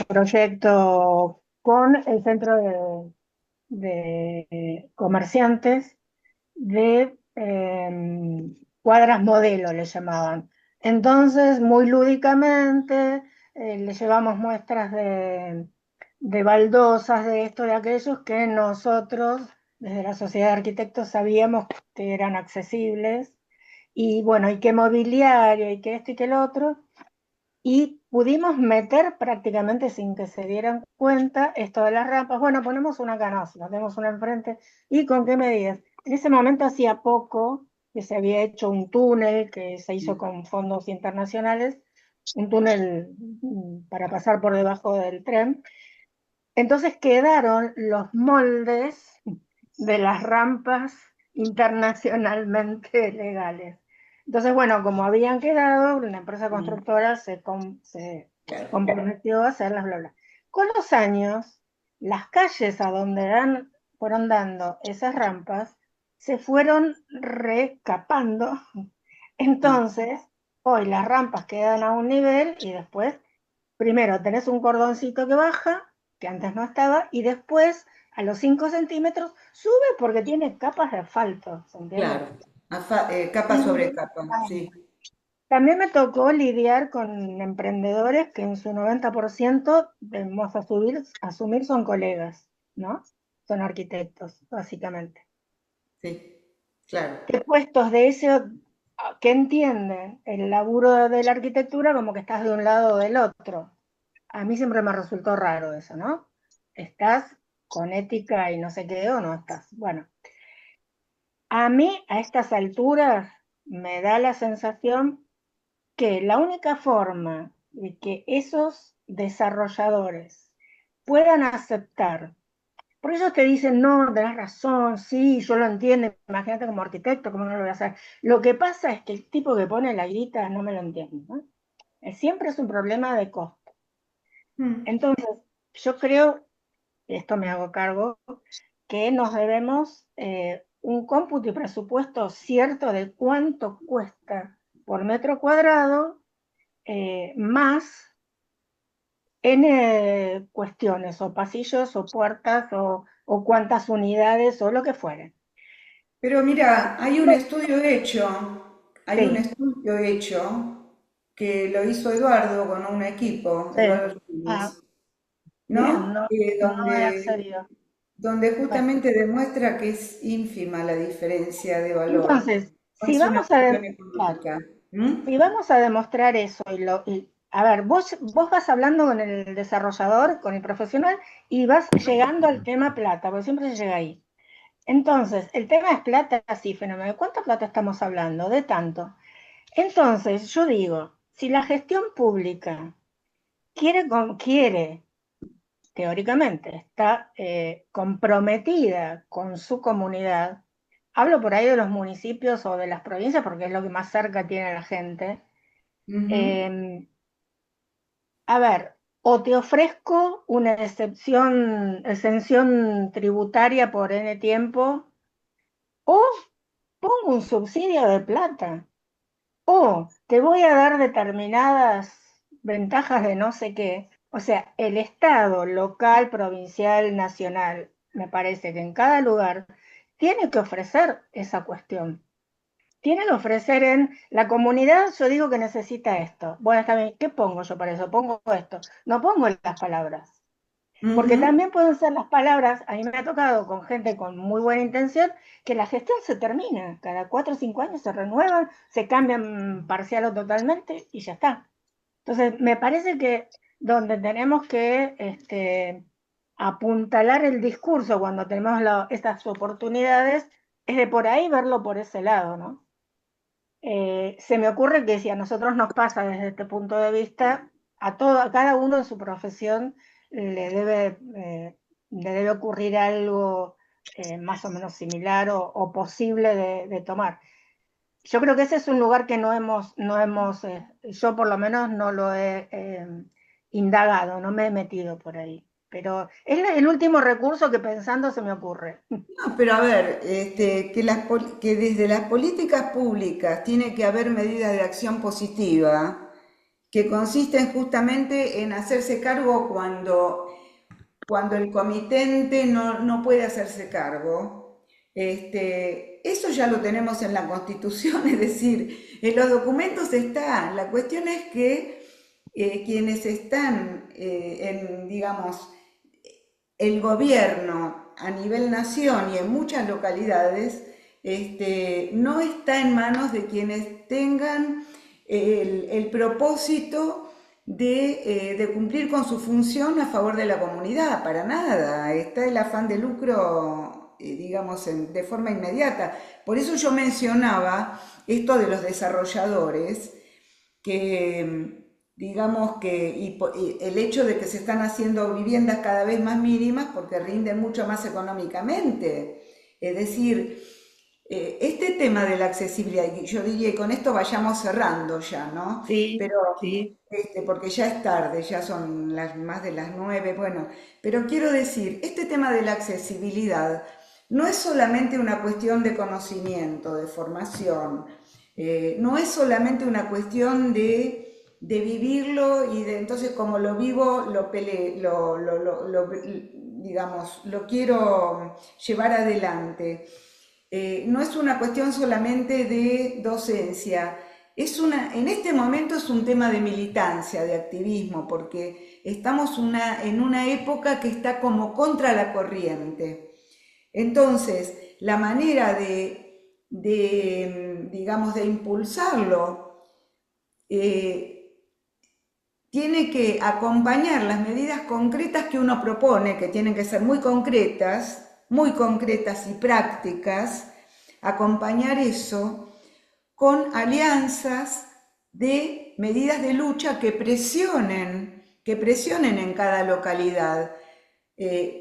Speaker 7: proyecto con el centro de comerciantes de cuadras modelo, le llamaban. Entonces, muy lúdicamente, le llevamos muestras de baldosas, de esto, de aquellos que nosotros, desde la Sociedad de Arquitectos, sabíamos que eran accesibles. Y bueno, y qué mobiliario, y qué esto y qué el otro. Y pudimos meter prácticamente sin que se dieran cuenta esto de las rampas. Bueno, ponemos una canasta, tenemos una enfrente. ¿Y con qué medidas? En ese momento hacía poco que se había hecho un túnel que se hizo con fondos internacionales, un túnel para pasar por debajo del tren. Entonces quedaron los moldes de las rampas internacionalmente legales. Entonces, bueno, como habían quedado, la empresa constructora se
Speaker 2: Claro.
Speaker 7: comprometió a hacerlas, bla, bla. Con los años, las calles a donde fueron dando esas rampas se fueron recapando. Entonces, hoy las rampas quedan a un nivel y después, primero tenés un cordoncito que baja, que antes no estaba, y después a los 5 centímetros sube porque tiene capas de asfalto, ¿se entiende?
Speaker 2: Claro, capa sobre capa, sí.
Speaker 7: También me tocó lidiar con emprendedores que en su 90% debemos asumir son colegas, ¿no? Son arquitectos, básicamente.
Speaker 2: Sí, claro.
Speaker 7: Que puestos de ese, que entienden el laburo de la arquitectura como que estás de un lado o del otro. A mí siempre me resultó raro eso, ¿no? ¿Estás con ética y no sé qué o no estás? Bueno, a mí a estas alturas me da la sensación que la única forma de que esos desarrolladores puedan aceptar, por ellos te dicen, no, tenés razón, sí, yo lo entiendo, imagínate como arquitecto, ¿cómo no lo voy a hacer? Lo que pasa es que el tipo que pone la guita no me lo entiende, ¿no? Siempre es un problema de costo.
Speaker 2: Mm.
Speaker 7: Entonces, yo creo, esto me hago cargo, que nos debemos un cómputo y presupuesto cierto de cuánto cuesta por metro cuadrado, más N cuestiones, o pasillos, o puertas, o cuántas unidades, o lo que fuere.
Speaker 2: Pero mira, hay un
Speaker 7: Sí,
Speaker 2: estudio hecho que lo hizo Eduardo con un equipo,
Speaker 7: sí.
Speaker 2: Eduardo
Speaker 7: Ah,
Speaker 2: Ruiz,
Speaker 7: bien,
Speaker 2: ¿no?
Speaker 7: no, no he accedido.
Speaker 2: Donde
Speaker 7: Bueno,
Speaker 2: justamente demuestra que es ínfima la diferencia de valor.
Speaker 7: entonces,
Speaker 2: No es una cuestión económica. ¿Mm?
Speaker 7: si vamos a demostrar eso, a ver, vos vas hablando con el desarrollador, con el profesional, y vas llegando al tema plata, porque siempre se llega ahí. Entonces, el tema es plata, sí, fenómeno. ¿De cuánta plata estamos hablando? De tanto. Entonces, yo digo, si la gestión pública quiere teóricamente, está comprometida con su comunidad, hablo por ahí de los municipios o de las provincias porque es lo que más cerca tiene la gente,
Speaker 2: Ujú.
Speaker 7: eh, a ver, o te ofrezco una exención tributaria por N tiempo, o pongo un subsidio de plata. O te voy a dar determinadas ventajas de no sé qué. O sea, el Estado local, provincial, nacional, me parece que en cada lugar tiene que ofrecer esa cuestión. Tiene que ofrecer en la comunidad, yo digo que necesita esto. Bueno, está bien, ¿qué pongo yo para eso? Pongo esto. No pongo las palabras. Porque
Speaker 2: Ujú.
Speaker 7: también pueden ser las palabras, a mí me ha tocado con gente con muy buena intención, que la gestión se termina, cada 4 o 5 años se renuevan, se cambian parcial o totalmente y ya está. Entonces, me parece que donde tenemos que apuntalar el discurso cuando tenemos estas oportunidades es de por ahí verlo por ese lado, ¿no? Se me ocurre que si a nosotros nos pasa desde este punto de vista, a cada uno en su profesión le debe ocurrir algo más o menos similar o posible de tomar. Yo creo que ese es un lugar que no hemos, yo por lo menos no lo he indagado, no me he metido por ahí. Pero es el último recurso que pensando se me ocurre.
Speaker 2: No, pero a ver, que desde las políticas públicas tiene que haber medidas de acción positiva que consisten justamente en hacerse cargo cuando el comitente no puede hacerse cargo. Eso ya lo tenemos en la Constitución, es decir, en los documentos está. La cuestión es que quienes están digamos, el gobierno a nivel nación y en muchas localidades no está en manos de quienes tengan el propósito de cumplir con su función a favor de la comunidad, para nada. Está el afán de lucro, digamos, de forma inmediata. Por eso yo mencionaba esto de los desarrolladores, que digamos que y el hecho de que se están haciendo viviendas cada vez más mínimas porque rinden mucho más económicamente. Es decir, este tema de la accesibilidad, y yo diría, y con esto vayamos cerrando ya, ¿no?
Speaker 1: Sí,
Speaker 2: Pero,
Speaker 1: sí.
Speaker 2: porque ya es tarde, ya son más de las 9, bueno, pero quiero decir, este tema de la accesibilidad no es solamente una cuestión de conocimiento, de formación, no es solamente una cuestión de vivirlo y de entonces como lo vivo, digamos, lo quiero llevar adelante. No es una cuestión solamente de docencia, en este momento es un tema de militancia, de activismo, porque estamos en una época que está como contra la corriente. Entonces, la manera digamos, de impulsarlo tiene que acompañar las medidas concretas que uno propone, que tienen que ser muy concretas y prácticas, acompañar eso con alianzas de medidas de lucha que presionen en cada localidad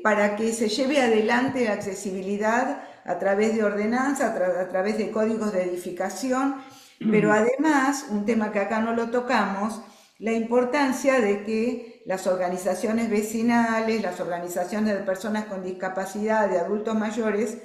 Speaker 2: para que se lleve adelante la accesibilidad a través de ordenanzas, a través de códigos de edificación, pero además, un tema que acá no lo tocamos, la importancia de que las organizaciones vecinales, las organizaciones de personas con discapacidad, de adultos mayores,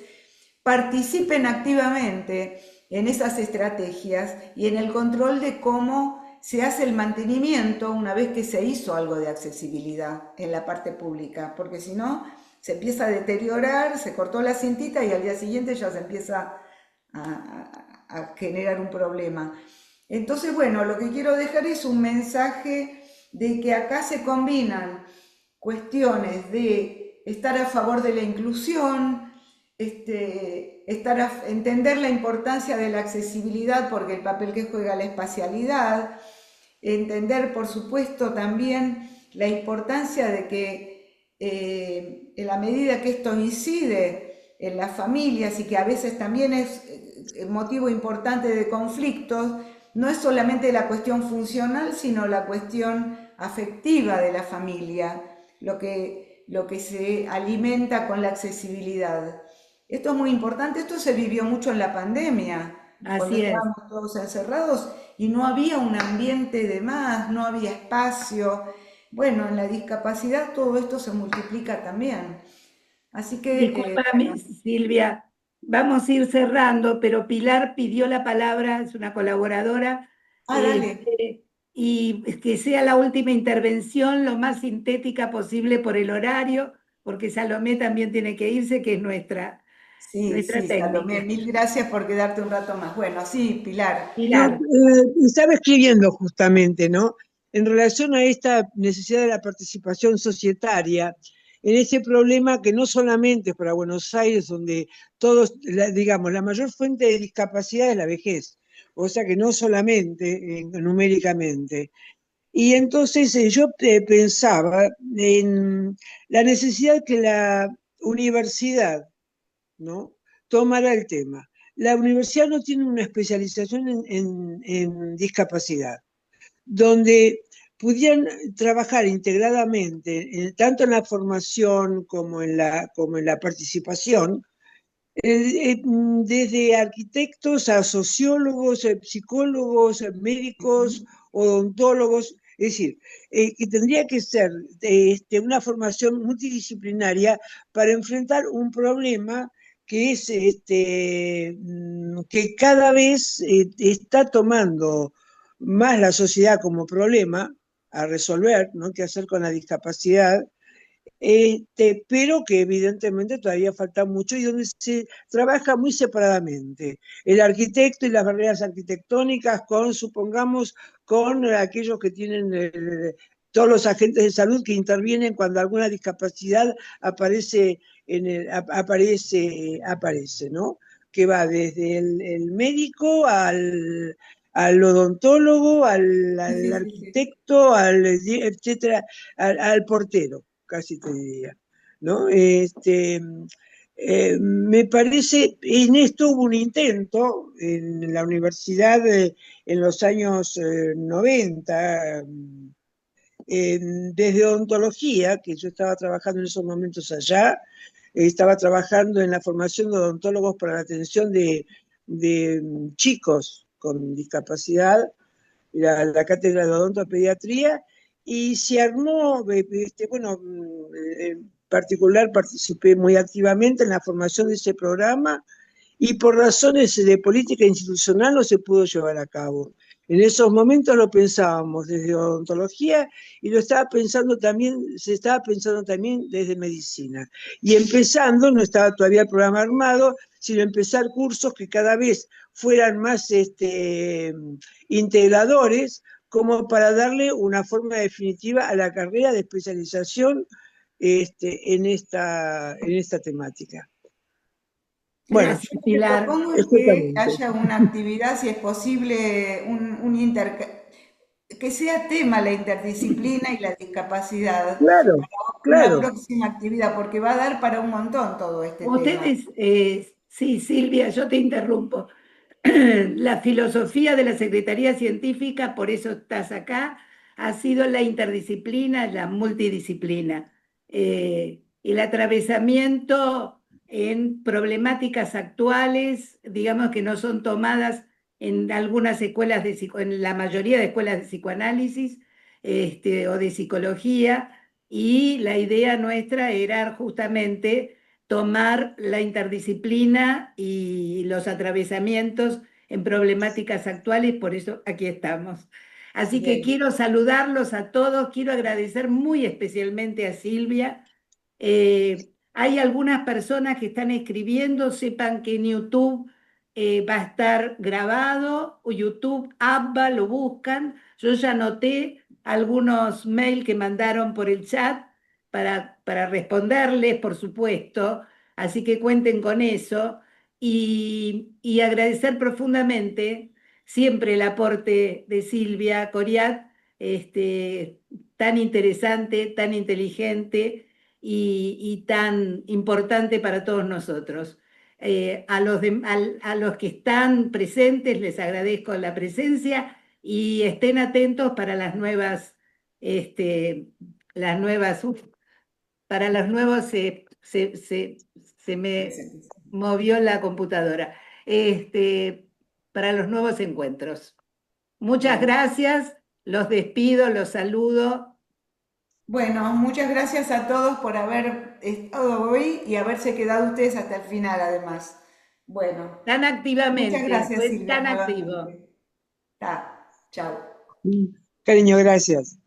Speaker 2: participen activamente en esas estrategias y en el control de cómo se hace el mantenimiento una vez que se hizo algo de accesibilidad en la parte pública, porque si no se empieza a deteriorar, se cortó la cintita y al día siguiente ya se empieza a generar un problema. Entonces, bueno, lo que quiero dejar es un mensaje de que acá se combinan cuestiones de estar a favor de la inclusión, entender la importancia de la accesibilidad porque el papel que juega la espacialidad, entender por supuesto también la importancia de que en la medida que esto incide en las familias y que a veces también es motivo importante de conflictos, no es solamente la cuestión funcional, sino la cuestión afectiva de la familia, lo que se alimenta con la accesibilidad. Esto es muy importante, esto se vivió mucho en la pandemia, cuando
Speaker 1: Así es.
Speaker 2: estábamos todos encerrados y no había un ambiente de más, no había espacio. Bueno, en la discapacidad todo esto se multiplica también. Así que,
Speaker 1: Discúlpame,
Speaker 2: bueno,
Speaker 1: Silvia, vamos a ir cerrando, pero Pilar pidió la palabra, es una colaboradora,
Speaker 2: dale.
Speaker 1: y que sea la última intervención lo más sintética posible por el horario, porque Salomé también tiene que irse, que es
Speaker 2: Sí,
Speaker 1: nuestra
Speaker 2: sí, Salomé,
Speaker 1: técnica.
Speaker 2: mil gracias por quedarte un rato más. Bueno, sí, Pilar.
Speaker 8: No,
Speaker 1: Pilar.
Speaker 8: estaba escribiendo justamente, ¿no? En relación a esta necesidad de la participación societaria, en ese problema que no solamente es para Buenos Aires, donde todos, digamos, la mayor fuente de discapacidad es la vejez, o sea que no solamente numéricamente. Y entonces yo pensaba en la necesidad que la universidad, ¿no?, tomara el tema. La universidad no tiene una especialización en discapacidad, donde pudieran trabajar integradamente, tanto en la formación como en la participación, desde arquitectos a sociólogos, psicólogos, médicos, odontólogos, es decir, que tendría que ser una formación multidisciplinaria para enfrentar un problema que es que cada vez está tomando más la sociedad como problema a resolver, ¿no?, qué hacer con la discapacidad, pero que evidentemente todavía falta mucho y donde se trabaja muy separadamente. El arquitecto y las barreras arquitectónicas supongamos, con aquellos que tienen todos los agentes de salud que intervienen cuando alguna discapacidad aparece, ¿no? Que va desde el médico al odontólogo, al
Speaker 2: Sí, sí, sí, sí.
Speaker 8: arquitecto, etcétera, al portero, casi te diría, ¿no? Me parece, en esto hubo un intento en la universidad en los años 90, desde odontología, que yo estaba trabajando en esos momentos allá, estaba trabajando en la formación de odontólogos para la atención de chicos con discapacidad, la cátedra de odontopediatría, y se armó, bueno, en particular participé muy activamente en la formación de ese programa y por razones de política institucional no se pudo llevar a cabo. En esos momentos lo pensábamos desde odontología y se estaba pensando también desde medicina. Y empezando, no estaba todavía el programa armado, sino empezar cursos que cada vez fueran más integradores, como para darle una forma definitiva a la carrera de especialización en esta temática. Bueno,
Speaker 1: Gracias,
Speaker 2: Yo lo que
Speaker 1: Pilar.
Speaker 2: propongo es que
Speaker 8: exactamente.
Speaker 2: haya una actividad, si es posible, que sea tema la interdisciplina y la discapacidad
Speaker 8: Claro,
Speaker 2: para una
Speaker 8: claro.
Speaker 2: próxima actividad, porque va a dar para un montón todo este tema.
Speaker 1: Ustedes, sí, Silvia, yo te interrumpo. La filosofía de la Secretaría Científica, por eso estás acá, ha sido la interdisciplina, la multidisciplina, el atravesamiento en problemáticas actuales, digamos que no son tomadas en algunas escuelas en la mayoría de escuelas de psicoanálisis, o de psicología, y la idea nuestra era justamente tomar la interdisciplina y los atravesamientos en problemáticas actuales, por eso aquí estamos. Así que
Speaker 2: Bien.
Speaker 1: quiero saludarlos a todos, quiero agradecer muy especialmente a Silvia. Hay algunas personas que están escribiendo, sepan que en YouTube va a estar grabado, o YouTube, ABBA, lo buscan. Yo ya anoté algunos mails que mandaron por el chat para responderles, por supuesto, así que cuenten con eso. Y agradecer profundamente siempre el aporte de Silvia Coriat, tan interesante, tan inteligente y tan importante para todos nosotros. A los que están presentes les agradezco la presencia y estén atentos para para los nuevos, se me movió la computadora, para los nuevos encuentros. Muchas
Speaker 2: Bueno.
Speaker 1: gracias, los despido, los saludo.
Speaker 2: Bueno, muchas gracias a todos por haber estado hoy y haberse quedado ustedes hasta el final, además. Bueno,
Speaker 1: Tan
Speaker 2: muchas
Speaker 1: activamente,
Speaker 2: gracias,
Speaker 1: fue
Speaker 2: Silvia,
Speaker 1: tan activo.
Speaker 2: nuevamente. Chao.
Speaker 8: Cariño, gracias.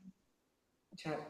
Speaker 2: Chao.